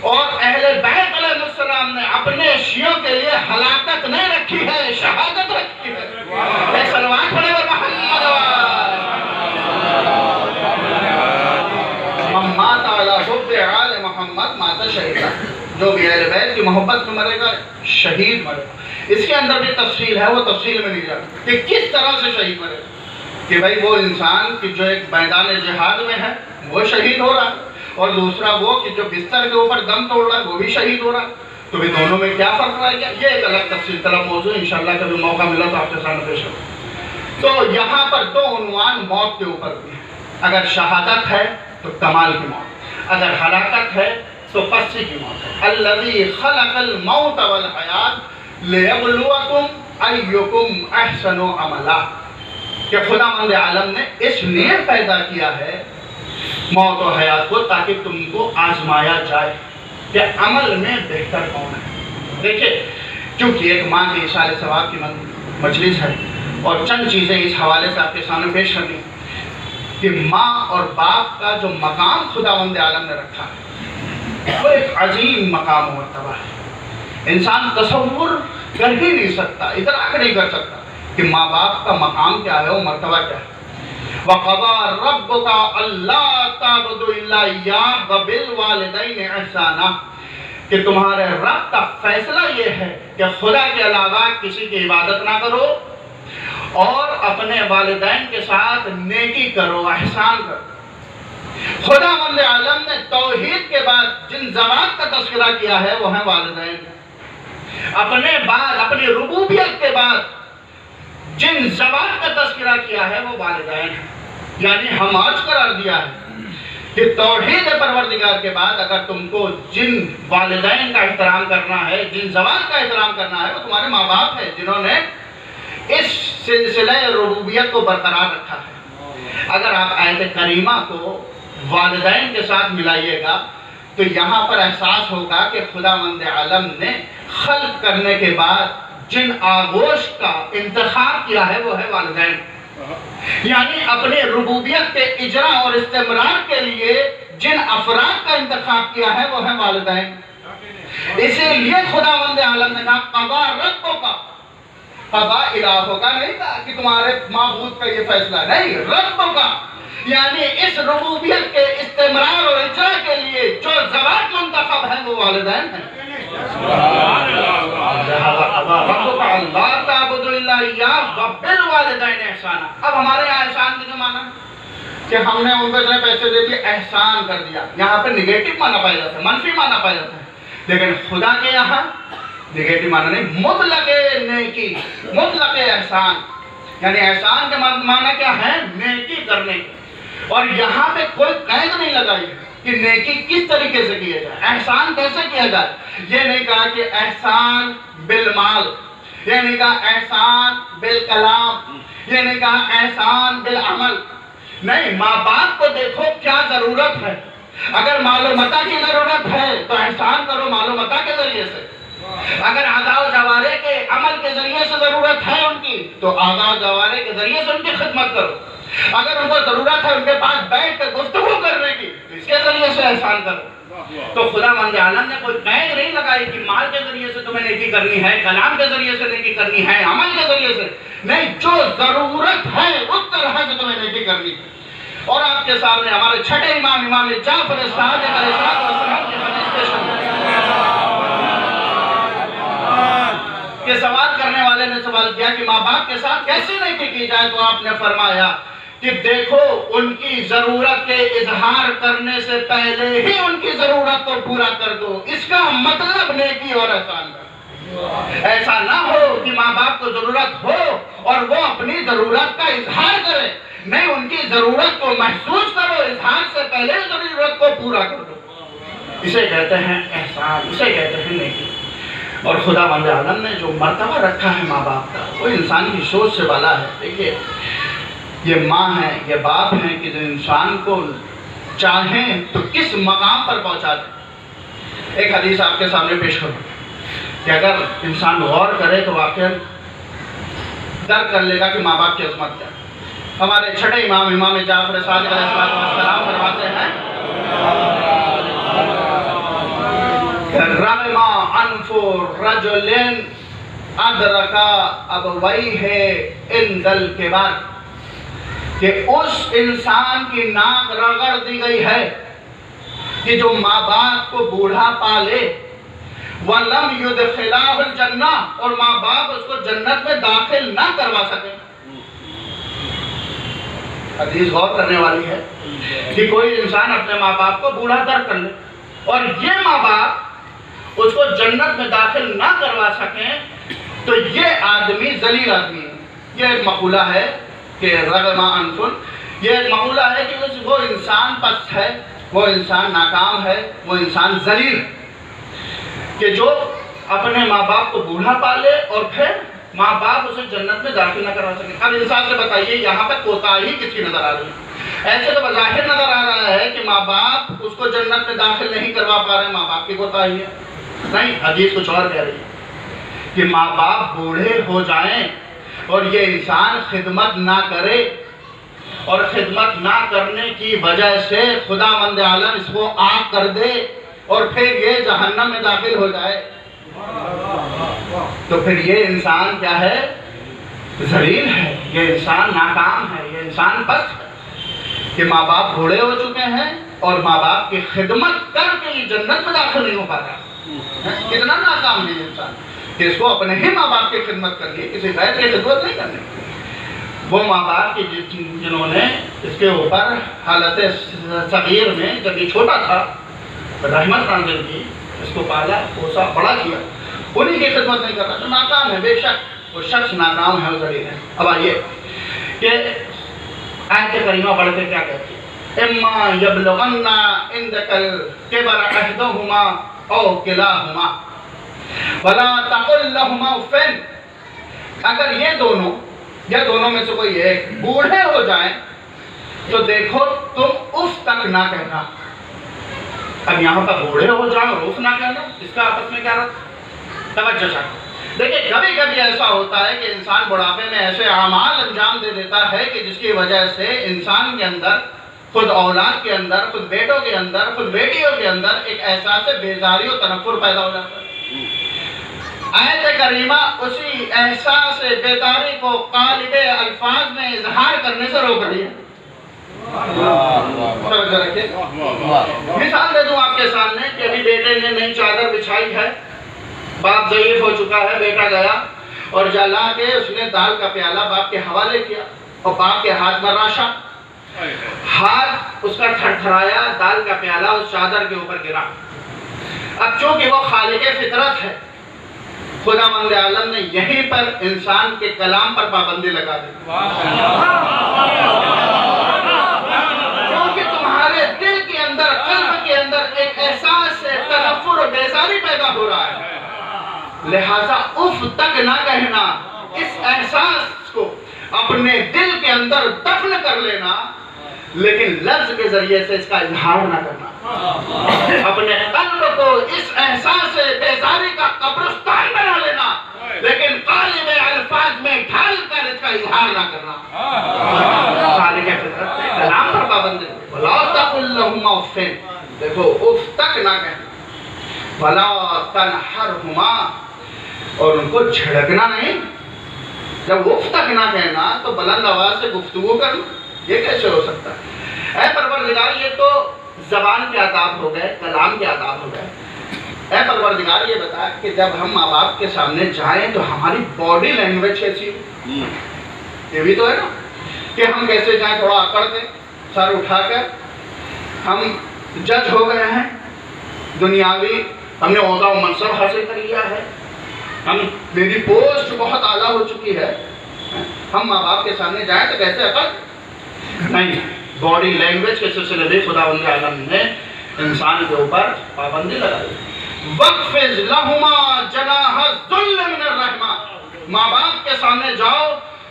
اور اہل بیت علیہ السلام نے اپنے شیعوں کے لیے ہلاکت نہیں رکھی ہے، شہادت رکھی ہے۔ ایک صلوات پڑھے اور محمد مات علی حب آل محمد مات شہیدہ، جو بھی اہل بیت کی محبت میں مرے گا شہید مرے گا۔ اس کے اندر بھی تفصیل ہے، وہ تفصیل میں نہیں جاتا کہ کس طرح سے شہید مرے گا، کہ بھائی وہ انسان کی جو ایک میدان جہاد میں ہے وہ شہید ہو رہا ہے، اور دوسرا وہ کہ جو بستر کے اوپر دم توڑ رہا ہے وہ بھی شہید ہو رہا ہے، تو بھی دونوں میں کیا فرق رہ گیا؟ یہ ایک الگ تفصیل طلب موضوع، انشاءاللہ کبھی موقع ملا تو آپ کے سامنے پیش کروں۔ تو یہاں پر دو عنوان موت کے اوپر بھی ہیں، اگر شہادت ہے تو کمال کی موت، اگر ہلاکت ہے تو پستی کی موت ہے۔ الذی خلق الموت والحیات لیبلوکم ایکم احسن عملا، کہ خداوند عالم نے اس لیے پیدا کیا ہے موت و حیات کو تاکہ تم کو آزمایا جائے کہ عمل میں بہتر کون ہے۔ دیکھیں، کیونکہ ایک ماں کے ایصال ثواب کی مجلس ہے، اور چند چیزیں اس حوالے سے آپ کے سامنے پیش کرنی کہ ماں اور باپ کا جو مقام خداوند عالم نے رکھا ہے وہ ایک عظیم مقام و مرتبہ ہے، انسان تصور کر ہی نہیں سکتا، ادراک نہیں کر سکتا کہ ماں باپ کا مقام کیا ہے، وہ مرتبہ کیا ہے۔ وَقَضَىٰ رَبُّكَ أَلَّا تَعْبُدُوا إِلَّا إِيَّاهُ وَبِالْوَالِدَيْنِ إِحْسَانًا، کہ تمہارے رب کا فیصلہ یہ ہے کہ خدا کے علاوہ کسی کی عبادت نہ کرو، اور اپنے والدین کے ساتھ نیکی کرو، احسان کرو۔ خداوند عالم نے توحید کے بعد جن ذوات کا تذکرہ کیا ہے وہ ہیں والدین، اپنے بعد اپنی ربوبیت کے بعد جن ذوات کا تذکرہ کیا ہے وہ والدین ہیں، یعنی ہم آج قرار دیا ہے کہ توحید پروردگار کے بعد اگر تم کو جن والدین کا احترام کرنا ہے، جن ذوات کا احترام کرنا ہے، وہ تمہارے ماں باپ ہیں جنہوں نے اس سلسلہ ربوبیت کو برقرار رکھا ہے۔ اگر آپ آیت کریمہ کو والدین کے ساتھ ملائیے گا تو یہاں پر احساس ہوگا کہ خداوند عالم نے خلق کرنے کے بعد جن آغوش کا انتخاب کیا ہے وہ ہے والدین، یعنی اپنے ربوبیت کے اجرا اور استمرار کے لیے جن افراد کا انتخاب کیا ہے وہ ہے والدین۔ اسی لیے خداوند عالم نے کہا قضا ربک، قضا الہوں کا نہیں کہا کہ تمہارے معبود کا یہ فیصلہ نہیں، رب کا، یعنی اس ربوبیت کے استمرار اور اجرا کے لیے جو ذوات منتخب ہیں وہ والدین ہیں۔ اب ہمارے یہاں احسان کا معنی کہ ہم نے ان کو اتنے پیسے دے دیے، احسان کر دیا، یہاں پہ نگیٹو معنی پایا جاتا ہے، منفی معنی پایا جاتا ہے، لیکن خدا کے یہاں نگیٹو معنی نہیں، مطلق نیکی، مطلق احسان، یعنی احسان کے معنی کیا ہے؟ نیکی کرنے کی۔ اور یہاں پہ کوئی قید نہیں لگائی کہ نیکی کس طریقے سے کیا جائے، احسان کیسے کیا جائے۔ یہ نہیں کہا کہ احسان بالمال، یہ نہیں کہا احسان بالکلام، یہ نہیں کہا احسان بالعمل، نہیں، ماں باپ کو دیکھو کیا ضرورت ہے۔ اگر مال و متاع کی ضرورت ہے تو احسان کرو مال و متاع کے ذریعے سے، اگر اعضاء و جوارح کے عمل کے ذریعے سے ضرورت ہے ان کی تو اعضاء و جوارح کے ذریعے سے ان کی خدمت کرو، اگر ان کو ضرورت ہے ان کے پاس بیٹھ کر گفتگو کرنے کی تو اس کے ذریعے سے احسان کرو۔ تو خدا مند عالم نے کوئی قید نہیں لگائی کہ مال کے ذریعے سے تمہیں نیکی کرنی ہے، کلام کے ذریعے سے نیکی کرنی ہے، عمل کے ذریعے سے نہیں، جو ضرورت ہے اس طرح سے تمہیں نیکی کرنی ہے۔ اور آپ کے سامنے ہمارے چھٹے امام جعفر صادق علیہ السلام کی حدیث پیش ہے کہ سوال کرنے والے نے سوال کیا کہ ماں باپ کے ساتھ کیسے نیکی کی جائے، تو آپ نے فرمایا کہ دیکھو ان کی ضرورت کے اظہار کرنے سے پہلے ہی ان کی ضرورت کو پورا کر دو، اس کا مطلب نیکی اور احسان کا۔ ایسا نہ ہو کہ ماں باپ کو ضرورت ہو اور وہ اپنی ضرورت کا اظہار کرے، نہیں، ان کی ضرورت کو محسوس کرو، اظہار سے پہلے ضرورت کو پورا کر دو، اسے کہتے ہیں احسان، اسے کہتے ہیں نیکی۔ اور خدا بند عالم نے جو مرتبہ رکھا ہے ماں باپ کا وہ انسان کی سوچ سے بالا ہے۔ دیکھیے یہ ماں ہیں، یہ باپ ہیں کہ جو انسان کو چاہیں تو کس مقام پر پہنچا دیں۔ ایک حدیث آپ کے سامنے پیش کروں کہ اگر انسان غور کرے تو واقعا درک کر لے گا کہ ماں باپ کی عظمت کیا ہے۔ ہمارے چھٹے امام جعفر صادق علیہ السلام فرماتے ہیں رغم انف رجل ادرک ابویہ عند الکبر، کہ اس انسان کی ناک رگڑ دی گئی ہے کہ جو ماں باپ کو بوڑھا پالے، وَلَمْ يُدْخِلَاهُ الْجَنَّةِ، اور ماں باپ اس کو جنت میں داخل نہ کروا سکے۔ حدیث غور کرنے والی ہے کہ کوئی انسان اپنے ماں باپ کو بوڑھا در کر لے اور یہ ماں باپ اس کو جنت میں داخل نہ کروا سکیں تو یہ آدمی ذلیل آدمی ہے۔ یہ ایک مقولہ ہے کہ رغم انف، یہ ایک مقولہ ہے کہ وہ انسان پست ہے، وہ انسان ناکام ہے، وہ انسان ذلیل ہے کہ جو اپنے ماں باپ کو بوڑھا پالے اور پھر ماں باپ اسے جنت میں داخل نہ کروا سکے۔ اب انسان سے بتائیے یہاں پر کوتاہی کس کی نظر آ رہی ہے؟ ایسے تو بظاہر نظر آ رہا ہے کہ ماں باپ اس کو جنت میں داخل نہیں کروا پا رہے، ماں باپ کی کوتاہی ہے۔ نہیں، حدیث کچھ اور کہہ رہی ہے کہ ماں باپ بوڑھے ہو جائیں اور یہ انسان خدمت نہ کرے اور خدمت نہ کرنے کی وجہ سے خدا مند عالم اس کو آگ کر دے اور پھر یہ جہنم میں داخل ہو جائے، تو پھر یہ انسان کیا ہے؟ ذلیل ہے، یہ انسان ناکام ہے، یہ انسان پست ہے کہ ماں باپ بوڑھے ہو چکے ہیں اور ماں باپ کی خدمت کر کے یہ جنت میں داخل نہیں ہو پا رہا۔ کتنا ناکام ہے یہ انسان کہ اس کو اپنے ہی ماں باپ کی خدمت کرنی ہے، کسی غیر کی خدمت نہیں کرنی۔ وہ ماں باپ کی جنہوں نے اس کے اوپر حالت صغیر میں جب یہ چھوٹا تھا رحمت نازل کی، اس کو پالا پوسا بڑا کیا، انہیں کی خدمت نہیں کر رہا تو ناکام ہے، بے شک وہ شخص ناکام ہے، وہ ذلیل ہے۔ اب آئیے کہ آیت کریمہ پڑھ کے کیا کہتی ہے؟ اما یبلغن عندک الکبر احدہما او کلاہما ولا تقل لہما اف، اگر یہ دونوں یا دونوں میں سے کوئی ایک بوڑھے ہو جائیں تو دیکھو تم اف تک نہ کہنا۔ اب یہاں پر بوڑھے ہو جائیں اور اف نہ کہنا، اس کا آپس میں کیا رکھ؟ توجہ چاہیے۔ دیکھیں کبھی کبھی ایسا ہوتا ہے کہ انسان بڑھاپے میں ایسے اعمال انجام دے دیتا ہے کہ جس کی وجہ سے انسان کے اندر، خود اولاد کے اندر، خود بیٹوں کے اندر، خود بیٹیوں کے اندر ایک احساس بیزاری و تنفر پیدا ہو جاتا ہے۔ آیت کریمہ اسی احساس بیداری کو قالب الفاظ میں اظہار کرنے سے روک رہی ہے۔ مثال دے دوں آپ کے سامنے کہ ابھی بیٹے نے نئی چادر بچھائی ہے، باپ ضعیف ہو چکا ہے، بیٹا گیا اور جلا کے اس نے دال کا پیالہ باپ کے حوالے کیا اور باپ کے ہاتھ میں راشا، ہاتھ اس کا تھرتھرایا، دال کا پیالہ اس چادر کے اوپر گرا۔ اب چونکہ وہ خالق فطرت ہے خداوند عالم نے یہیں پر انسان کے کلام پر پابندی لگا دی، کیونکہ تمہارے دل کے اندر، قلب کے اندر ایک احساس سے تنفر و بیزاری پیدا ہو رہا ہے، لہٰذا اف تک نہ کہنا، اس احساس کو اپنے دل کے اندر دفن کر لینا، لیکن لفظ کے ذریعے سے اس کا اظہار نہ کرنا، اپنے قلب کو اس احساس سے بیزاری کا قبرستان بنا لینا، لیکن قالب الفاظ میں ڈھال کر اس کا اظہار نہ کرنا۔ خالق فطرت سے کلام پر پابندی، وَلَا تَقُلْ لَهُمَا اُفٍّ، دیکھو اف تک نہ کہنا، وَلَا تَنْحَرْهُمَا، اور ان کو جھڑکنا نہیں۔ جب اف تک نہ کہنا تو بلند آواز سے گفتگو کرنا، یہ کیسے ہو سکتا ہے؟ اے پروردگار، یہ تو زبان کے آداب ہو گئے، کلام کے آداب ہو گئے۔ اے پروردگار، یہ بتا کہ جب ہم ماں باپ کے سامنے جائیں تو ہماری باڈی لینگویج کیسی ہو؟ یہ بھی تو ہے نا کہ ہم کیسے جائیں، تھوڑا اکڑ کے، سر اٹھا کر۔ ہم جج ہو گئے ہیں دنیاوی، ہم نے عہدہ و منصب حاصل کر لیا ہے، میری پوسٹ بہت اعلیٰ ہو چکی ہے، ہم ماں باپ کے سامنے جائیں تو کیسے اکڑ؟ نہیں، باڈی لینگویج کے سلسلے میں خداوند عالم نے انسان کے اوپر پابندی لگائی۔ وَاخْفِضْ لَهُمَا جَنَاحَ الذُّلِّ مِنَ الرَّحْمَةِ، ماں باپ کے سامنے جاؤ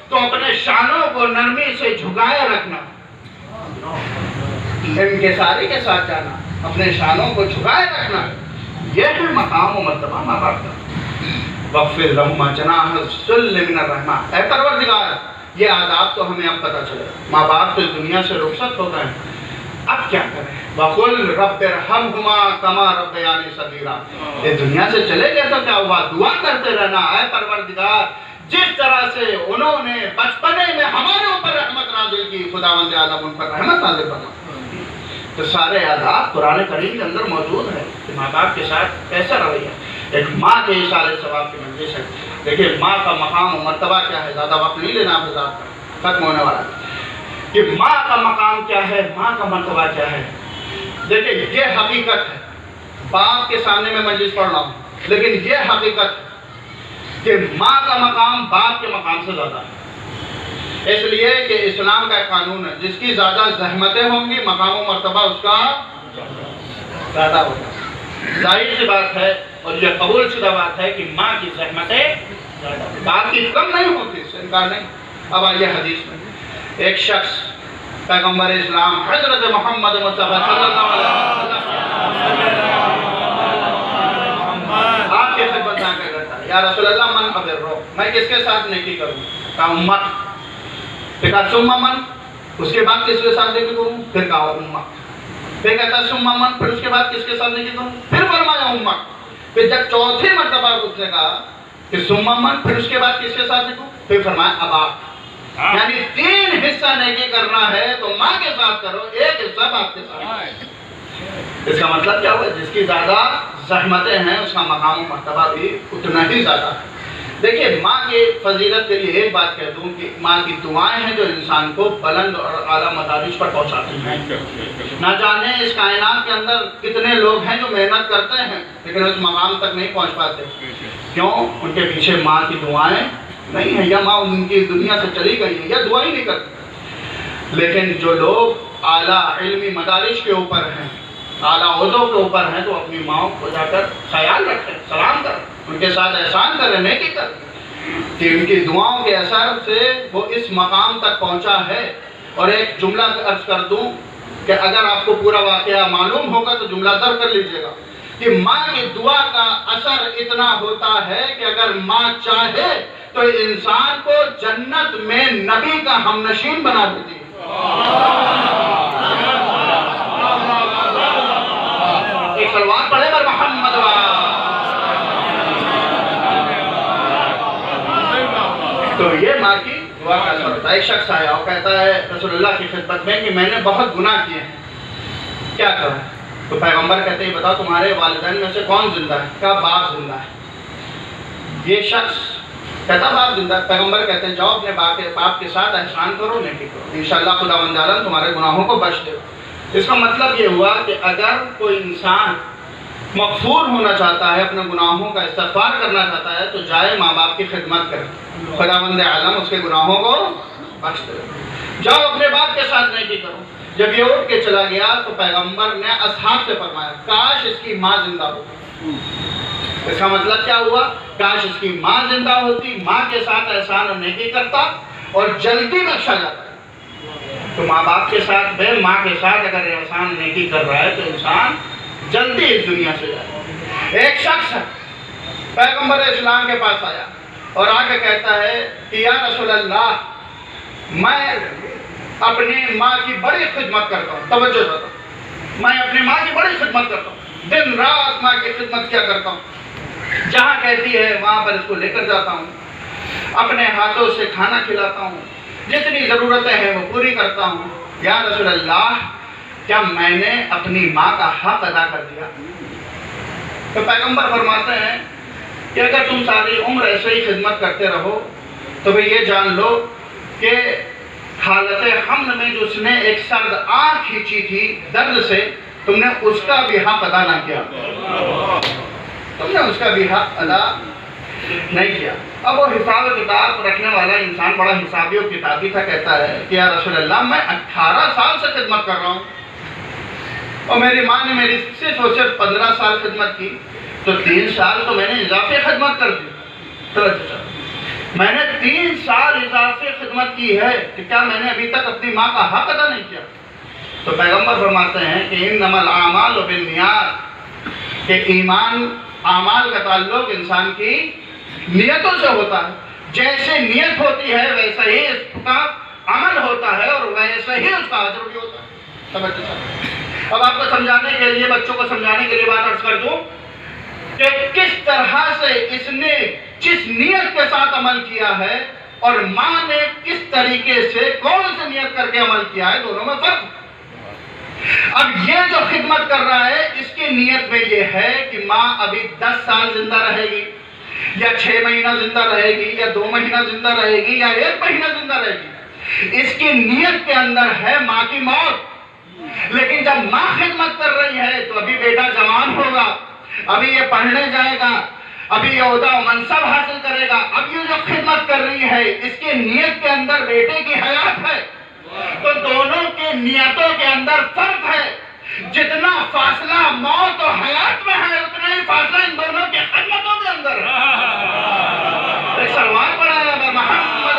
تو اپنے شانوں کو نرمی سے جھکائے رکھنا، انکساری کے ساتھ جانا، اپنے شانوں کو جھکائے رکھنا، یہ ہے مقام و مرتبہ ماں باپ کا۔ وَاخْفِضْ لَهُمَا جَنَاحَ الذُّلِّ مِنَ الرَّحْمَةِ، اے پروردگار، یہ آداب تو ہمیں اب پتہ چلے، ماں باپ تو اس دنیا سے رخصت ہو گئے، اب کیا کریں؟ وَقُلْ رَبِّ ارْحَمْهُمَا كَمَا رَبَّيَانِي صَغِيرًا، یہ دنیا سے چلے گئے تو کیا ہوا؟ دعا کرتے رہنا، اے پروردگار، جس طرح سے انہوں نے بچپنے میں ہمارے اوپر رحمت نازل کی، خداوند عالم ان پر رحمت نازل فرما۔ تو سارے آداب قرآن کریم کے اندر موجود ہے کہ ماں باپ کے ساتھ کیسا رویہ۔ ایک ماں کے ایصال ثواب کی مجلس ہے، دیکھیں ماں کا مقام و مرتبہ کیا ہے، زیادہ وقت نہیں لینا آپ کا، ختم ہونے والا ہے کہ ماں کا مقام کیا ہے، ماں کا مرتبہ کیا ہے۔ دیکھیں یہ حقیقت ہے، باپ کے سامنے میں مجلس پڑھ رہا ہوں، لیکن یہ حقیقت ہے کہ ماں کا مقام باپ کے مقام سے زیادہ ہے، اس لیے کہ اسلام کا ایک قانون ہے، جس کی زیادہ زحمتیں ہوں گی مقام و مرتبہ اس کا زیادہ ہوگا۔ ظاہر سی بات ہے اور یہ قبول شدہ بات ہے کہ ماں کی زحمتیں باپ کی کم نہیں ہوتی، اس سے انکار نہیں۔ اب آئیے حدیث میں، ایک شخص پیغمبر اسلام حضرت محمد مصطفیٰ صلی اللہ علیہ وسلم آپ کے خدمت آ کر کہتا ہے، یا رسول اللہ من ابرہ، میں کس کے ساتھ نیکی کروں؟ کہا امت، پھر کہا ثم من، اس کے بعد کس کے ساتھ نیکی کروں؟ پھر کہا امت، پھر کہتا ثم من، پھر اس کے بعد کس کے ساتھ نیکی کروں؟ پھر فرمایا امت، پھر جب چوتھی مرتبہ اس نے کہا کہ ثم من، پھر اس کے بعد کس کے ساتھ نیکی کروں؟ پھر فرمایا ابا، یعنی 3 حصہ نیکی کرنا ہے تو ماں کے ساتھ کرو، 1 حصہ باپ کے ساتھ۔ اس کا مطلب کیا ہوا؟ جس کی زیادہ زحمتیں ہیں اس کا مقام و مرتبہ بھی اتنا ہی زیادہ ہے۔ دیکھیے ماں کی فضیلت کے لیے ایک بات کہہ دوں کہ ماں کی دعائیں ہیں جو انسان کو بلند اور اعلیٰ مدارج پر پہنچاتی ہیں۔ نہ جانے اس کائنات کے اندر کتنے لوگ ہیں جو محنت کرتے ہیں لیکن اس مقام تک نہیں پہنچ پاتے، کیوں؟ ان کے پیچھے ماں کی دعائیں نہیں ہیں، یا ماں ان کی دنیا سے چلی گئی ہے، یا دعا ہی نہیں کرتی۔ لیکن جو لوگ اعلیٰ علمی مدارج کے اوپر ہیں، اعلیٰ عہدوں کے اوپر ہیں، تو اپنی ماں کو جا کر خیال رکھیں، سلام کریں، ان کے ساتھ احسان کریں، نیکی کریں، کہ ان کی دعاؤں کے اثر سے وہ اس مقام تک پہنچا ہے۔ اور ایک جملہ عرض کر دوں کہ اگر آپ کو پورا واقعہ معلوم ہوگا تو جملہ در کر لیجئے گا کہ ماں کی دعا کا اثر اتنا ہوتا ہے کہ اگر ماں چاہے تو انسان کو جنت میں نبی کا ہمنشین بنا دیتی ہے۔ ایک سلوات پڑھے بر محمد تو یہ ماں کی دعا کا اثر ہوتا ہے۔ ایک شخص آیا اور کہتا ہے رسول اللہ کی خدمت میں کہ میں نے بہت گناہ کیے ہیں، کیا کروں؟ تو پیغمبر کہتے ہیں بتاؤ تمہارے والدین میں سے کون زندہ ہے؟ کہا باپ زندہ ہے۔ یہ شخص کہتا باپ زندہ ہے۔ پیغمبر کہتے ہیں جاؤ اپنے باپ کے ساتھ احسان کرو، نیکی کرو، انشاءاللہ خداوند عالم تمہارے گناہوں کو بخش دے۔ اس کا مطلب یہ ہوا کہ اگر کوئی انسان مغفور ہونا چاہتا ہے، اپنے گناہوں کا استغفار کرنا چاہتا ہے، تو جائے ماں باپ کی خدمت کرے، خداوند عالم اس کے گناہوں کو بخش دے۔ جاؤ اپنے باپ کے ساتھ نیکی کرو۔ جب یہ اٹھ کے چلا گیا تو پیغمبر نے اصحاب سے فرمایا کاش اس کی ماں زندہ ہوتی۔ اس کا مطلب کیا ہوا؟ کاش اس کی ماں زندہ ہوتی، ماں کے ساتھ احسان اور نیکی کرتا اور جلدی بخشا جاتا۔ تو ماں باپ کے ساتھ بے ماں کے ساتھ اگر احسان نیکی کر رہا ہے تو انسان جلدی اس دنیا سے جائے۔ ایک شخص ہے پیغمبر اسلام کے پاس آیا اور آ کے کہتا ہے کہ یا رسول اللہ، میں اپنی ماں کی بڑی خدمت کرتا ہوں، توجہ دیتا ہوں، میں اپنی ماں کی بڑی خدمت کرتا ہوں، دن رات ماں کی خدمت کیا کرتا ہوں، جہاں کہتی ہے وہاں پر اس کو لے کر جاتا ہوں، اپنے ہاتھوں سے کھانا کھلاتا ہوں، جتنی ضرورتیں ہیں وہ پوری کرتا ہوں۔ یا رسول اللہ، کیا میں نے اپنی ماں کا حق ادا کر دیا؟ تو پیغمبر فرماتے ہیں کہ اگر تم ساری عمر ایسے ہی خدمت کرتے رہو تو بھی یہ جان لو کہ حالت حمل میں جو اس نے ایک سرد آنکھ کھینچی تھی درد سے، تم نے اس کا بھی حق ادا نہ کیا، تم نے اس کا بھی حق ادا نہیں کیا۔ اب وہ حساب کتاب رکھنے والا انسان بڑا حسابی اور کتابی تھا، کہتا ہے کہ یا رسول اللہ، میں 18 سال سے خدمت کر رہا ہوں اور میری ماں نے میری صرف اور صرف 15 سال خدمت کی، تو 3 سال تو میں نے اضافی خدمت کر دی۔ میں نے 3 سال اضافی خدمت کی ہے کہ کیا میں نے ابھی تک اپنی ماں کا حق ادا نہیں کیا؟ تو پیغمبر فرماتے ہیں کہ انما الاعمال بالنیات، کہ ایمان اعمال کا تعلق انسان کی نیتوں سے ہوتا ہے، جیسے نیت ہوتی ہے ویسا ہی اس کا عمل ہوتا ہے اور ویسا ہی اس کا اجر بھی ہوتا ہے۔ سمجھتے؟ اب آپ کو سمجھانے کے لیے، بچوں کو سمجھانے کے لیے بات عرض کر دوں کہ کس طرح سے اس نے جس نیت کے ساتھ عمل کیا ہے اور ماں نے کس طریقے سے کون سی نیت کر کے عمل کیا ہے، دونوں میں فرق ہے۔ اب یہ جو خدمت کر رہا ہے اس کی نیت میں یہ ہے کہ ماں ابھی 10 سال زندہ رہے گی یا 6 مہینہ زندہ رہے گی یا 2 مہینہ زندہ رہے گی یا 1 مہینہ زندہ رہے گی، اس کی نیت کے اندر ہے ماں کی موت۔ لیکن جب ماں خدمت کر رہی ہے تو ابھی بیٹا جوان ہوگا، ابھی یہ پڑھنے جائے گا، ابھی یہ عہدہ و منصب حاصل کرے گا، اب یہ جو خدمت کر رہی ہے اس کی نیت کے اندر بیٹے کی حیات ہے، تو دونوں کے نیتوں کے اندر فرق ہے۔ جتنا فاصلہ موت اور حیات میں ہے اتنا ہی فاصلہ ان دونوں کی خدمتوں کے اندر ہے۔ ایک سلوات پڑھا ہے محمد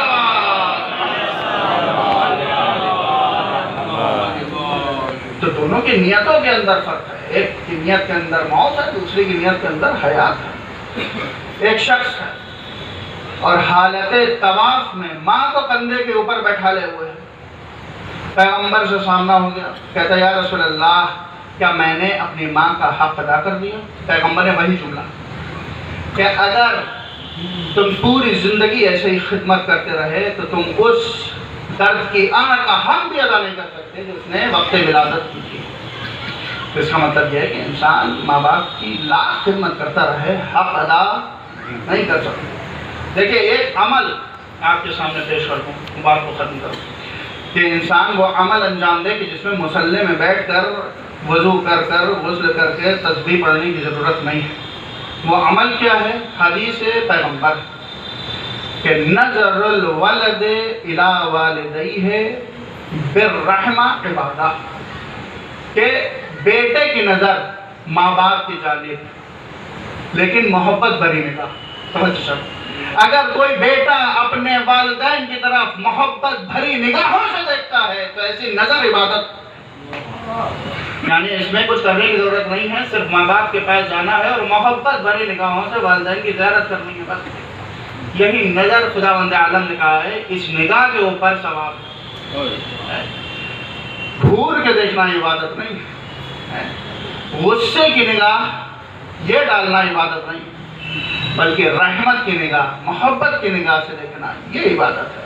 تو دونوں کی نیتوں کے اندر فرق ہے، ایک کی نیت کے اندر موت ہے، دوسری کی نیت کے اندر حیات ہے۔ ایک شخص ہے اور حالت طواف میں ماں کو کندھے کے اوپر بیٹھا لے ہوئے ہیں، پیغمبر سے سامنا ہو گیا، کہتا یا رسول اللہ، کیا میں نے اپنی ماں کا حق ادا کر دیا؟ پیغمبر نے وہی جملہ کہ اگر تم پوری زندگی ایسے ہی خدمت کرتے رہے تو تم اس درد کی آنکھ کا حق بھی ادا نہیں کر سکتے جو اس نے وقت ولادت کی تھی۔ تو اس کا مطلب یہ ہے کہ انسان ماں باپ کی لاکھ خدمت کرتا رہے، حق ادا نہیں کر سکتا۔ دیکھیے ایک عمل آپ کے سامنے پیش کر دوں، بات کو ختم کروں، کہ انسان وہ عمل انجام دے کہ جس میں مصلی میں بیٹھ کر وضو کر کر غسل کر کے تسبیح پڑھنے کی ضرورت نہیں ہے۔ وہ عمل کیا ہے؟ حدیث پیغمبر کہ نظر الولد الی والدیہ بالرحمہ عبادہ، کہ بیٹے کی نظر ماں باپ کی جانب لیکن محبت بھری نگاہ۔ سمجھ سکتے؟ اگر کوئی بیٹا اپنے والدین کی طرف محبت بھری نگاہوں سے دیکھتا ہے تو ایسی نظر عبادت، یعنی اس میں کچھ کرنے کی ضرورت نہیں ہے، صرف ماں باپ کے پاس جانا ہے اور محبت بھری نگاہوں سے والدین کی زیارت کرنے کی بات۔ یہی نظر خداوند عالم نے کہا ہے اس نگاہ کے اوپر ثواب ہے۔ گھور کے دیکھنا عبادت نہیں ہے، غصے کی نگاہ یہ ڈالنا عبادت نہیں، بلکہ رحمت کی نگاہ، محبت کی نگاہ سے دیکھنا یہ عبادت ہے۔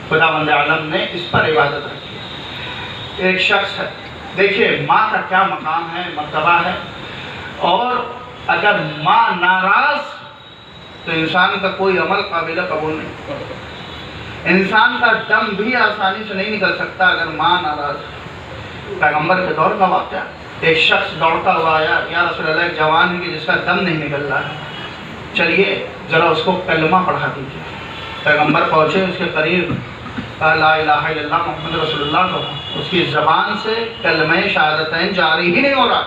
خداوند عالم نے اس پر عبادت رکھی ہے۔ ایک شخص ہے، دیکھیے ماں کا کیا مقام ہے، مرتبہ ہے، اور اگر ماں ناراض تو انسان کا کوئی عمل قابل قبول نہیں، انسان کا دم بھی آسانی سے نہیں نکل سکتا اگر ماں ناراض ہے۔ پیغمبر کے دور کا واقعہ ایک شخص دوڑتا ہوا آیا، یا رسول اللہ ایک جوان ہے کہ جس کا دم نہیں نکل رہا ہے، چلیے ذرا اس کو کلمہ پڑھا دیجیے۔ پیغمبر پہنچے اس کے قریب، لا الہ الا اللہ محمد رسول اللہ کو، اس کی زبان سے کلمہ شہادتین جاری ہی نہیں ہو رہا،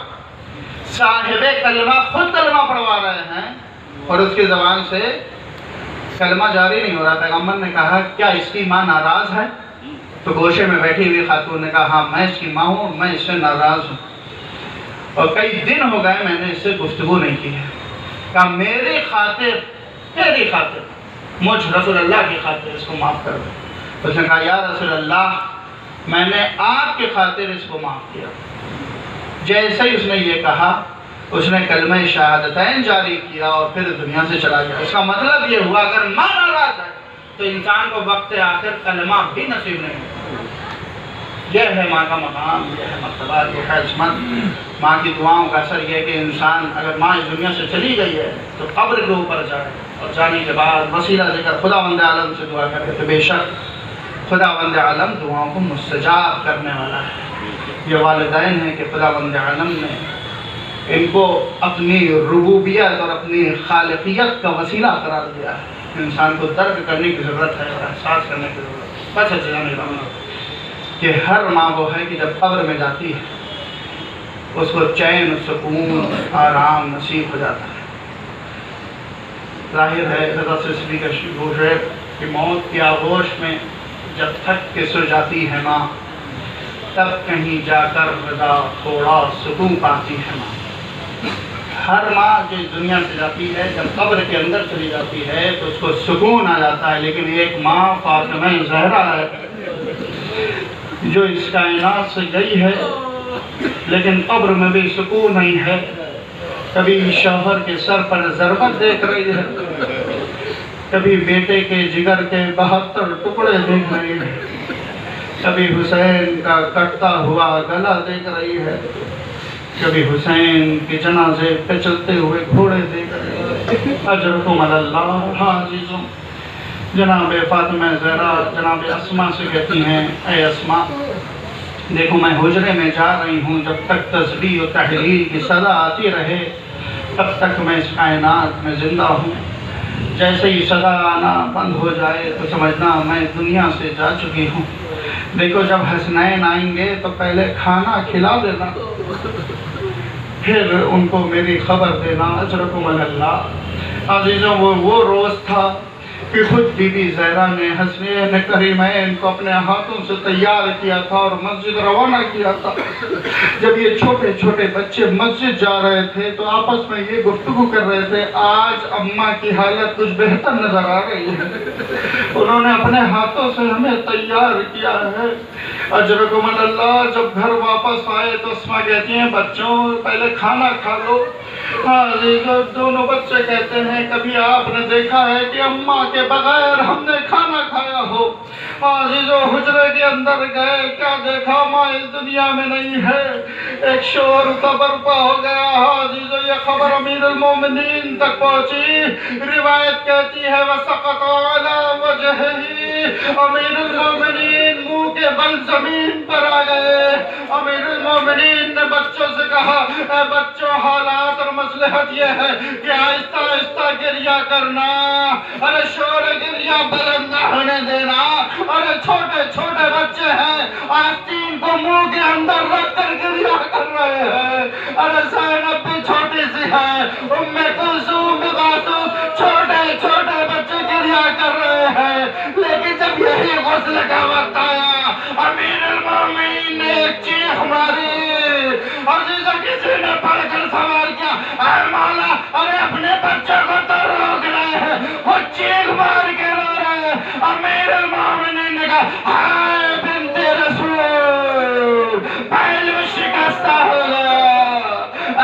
صاحب کلمہ خود کلمہ پڑھوا رہے ہیں اور اس کی زبان سے کلمہ جاری نہیں ہو رہا۔ پیغمبر نے کہا کیا اس کی ماں ناراض ہے؟ تو گوشے میں بیٹھی ہوئی خاتون نے کہا ہاں میں اس کی ماں ہوں اور میں اس سے ناراض ہوں، اور کئی دن ہو گئے میں نے اس سے گفتگو نہیں کی ہے۔ کہا میری خاطر مجھ رسول اللہ کی خاطر اس کو معاف کر دو۔ اس نے کہا یا رسول اللہ میں نے آپ کی خاطر اس کو معاف کیا۔ جیسے ہی اس نے یہ کہا اس نے کلمہ شہادتین جاری کیا اور پھر دنیا سے چلا گیا۔ اس کا مطلب یہ ہوا اگر ماں ناراض ہے تو انسان کو وقت آخر کلمہ بھی نصیب نہیں ہوگا۔ یہ ہے ماں کا مقام، یہ ہے مرتبہ، یہ ہے عظمت۔ ماں کی دعاؤں کا اثر یہ ہے کہ انسان اگر ماں اس دنیا سے چلی گئی ہے تو قبر کے اوپر جائے اور جانے کے بعد وسیلہ دے کر خداوند عالم سے دعا کرے تو بے شک خداوند عالم دعاؤں کو مستجاب کرنے والا ہے۔ یہ والدین ہیں کہ خداوند عالم نے ان کو اپنی ربوبیت اور اپنی خالقیت کا وسیلہ قرار دیا ہے۔ انسان کو درک کرنے کی ضرورت ہے اور احساس کرنے کی ضرورت ہے۔ بس اچھا نہیں کہ ہر ماں وہ ہے کہ جب قبر میں جاتی ہے اس کو چین، سکون، آرام نصیب ہو جاتا ہے۔ ظاہر ہے حضرت سسبی کا شعور ہے کہ موت کی آغوش میں جب تھک کے سو جاتی ہے ماں تب کہیں جا کر رضا تھوڑا سکون پاتی ہے ماں۔ ہر ماں جو اس دنیا سے جاتی ہے جب قبر کے اندر چلی جاتی ہے تو اس کو سکون آ جاتا ہے، لیکن ایک ماں فاطمہ زہرا ہے جو اس کائنات سے گئی ہے لیکن قبر میں بھی سکون نہیں ہے۔ کبھی شوہر کے سر پر ضربت دیکھ رہی ہے، کبھی بیٹے کے جگر کے 72 ٹکڑے دیکھ رہی ہے، کبھی حسین کا کٹتا ہوا گلا دیکھ رہی ہے، کبھی حسین کے جنازے پہ چلتے ہوئے گھوڑے دیکھ رہی ہے۔ اجرکم اللہ۔ ہاں عزیزوں، جناب فاطمہ زہرا جناب اسما سے کہتی ہیں اے اسما دیکھو میں حجرے میں جا رہی ہوں، جب تک تسبیح و تحلیل کی صدا آتی رہے تب تک میں اس کائنات میں زندہ ہوں۔ جیسے ہی صدا آنا بند ہو جائے تو سمجھنا میں دنیا سے جا چکی ہوں۔ دیکھو جب حسنین آئیں گے تو پہلے کھانا کھلا دینا، پھر ان کو میری خبر دینا۔ اجرکم اللہ۔ عزیزوں وہ روز تھا کہ خود بی بی زہرا نے حسنین کریمین کو اپنے ہاتھوں سے تیار کیا تھا اور مسجد روانہ کیا تھا۔ جب یہ چھوٹے چھوٹے بچے مسجد جا رہے تھے تو آپس میں یہ گفتگو کر رہے تھے آج اماں کی حالت کچھ بہتر نظر آ رہی ہے، انہوں نے اپنے ہاتھوں سے ہمیں تیار کیا ہے۔ اجرکم اللہ۔ جب گھر واپس آئے تو اسما کہتی ہیں بچوں پہلے کھانا کھا لو۔ دونوں بچے کہتے ہیں کبھی آپ نے دیکھا ہے کہ اماں کے بغیر ہم نے کھانا کھایا ہو؟ عزیزو حجرے کے اندر گئے، کیا دیکھا ماں اس دنیا میں نہیں ہے۔ ایک شور کا برپا ہو گیا۔ عزیزو یہ خبر امیر المومنین تک پہنچی۔ روایت کہتی ہے وَسَقَطَ عَلَى وَجْهِهِ، امیر المومنین منہ کے بل زمین پر آ گئے۔ امیر المومنین نے بچوں سے کہا اے بچوں حالات اور مصلحت یہ ہے کہ آہستہ آہستہ گریہ کرنا، ارے شور گریہ بلند نہ ہونے دینا۔ ارے چھوٹے چھوٹے بچے ہیں، آستین کو منہ کے اندر رکھ کر گریہ کر رہے ہیں۔ ارے زینب بھی چھوٹی سی ہے، ام کلثوم غاثو، چھوٹے چھوٹے بچے گریہ کر رہے ہیں۔ لیکن جب یہی غسل کا وقت آیا امیر المومنین نے ایک چیخ ماری۔ عزیزہ کسی نے پڑھ کر سوال کیا اے مولا ارے اپنے بچوں کو تو روک رہے ہیں، وہ چیخ مار کے رو رہے ہیں۔ امیر المومنین نے کہا ہائے بنت رسول، پہلو شکستہ ہو گیا،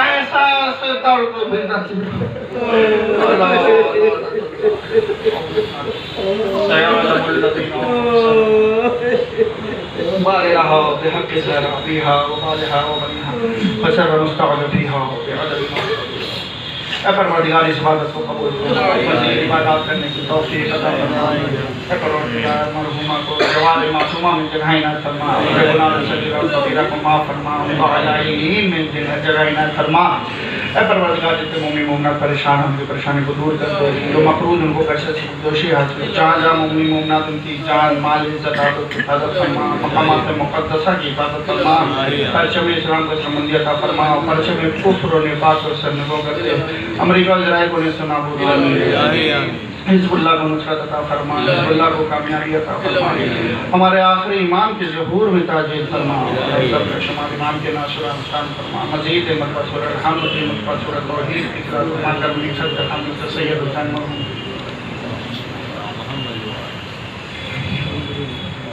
احساس درد بھی نصیب۔ سيعلم الذين بالها بحق زهرا فيها ومالها وبنيها فسر مستعد فيها بعدد اے پروردگار اس عبادت کو قبول فرما، مزید عبادات کرنے کی توفیق عطا فرما، اے پروردگار مرحومہ کو جوار معصومہ میں جگہ عنایت فرما، ان کے گناہ صغیرہ و کبیرہ کو معاف فرما، ان کو علیہم میں جگہ عنایت فرما، اے پروردگار جتنے مومن مومنات پریشان ہم کی پریشانی کو دور کر دے، جو مقروض ان کو پیسے سے دوشی حاصل، جہاں جہاں مومن مومنات ان کی جان مال عزت عادت کی حفاظت فرما، مقامات مقدسہ کی حفاظت فرما، پرچم اسلام کو سمندی عطا فرما، پرچم کفر و نفاق کو سرنگو کر دے، امریکہ و اسرائیل کو نیست و نابود فرما، حزب اللہ کو نصرت عطا فرما، حزب اللہ کو کامیابی عطا فرما، ہمارے آخری امام کے ظہور میں تاجیل فرما، سب کا شمال امام کے ناصر و انسان فرما، مزید مطبع سورہ رحمت مطبع سورہ توحید اقرار فرما کر ملیسد کا حمد سید حسین مرحوم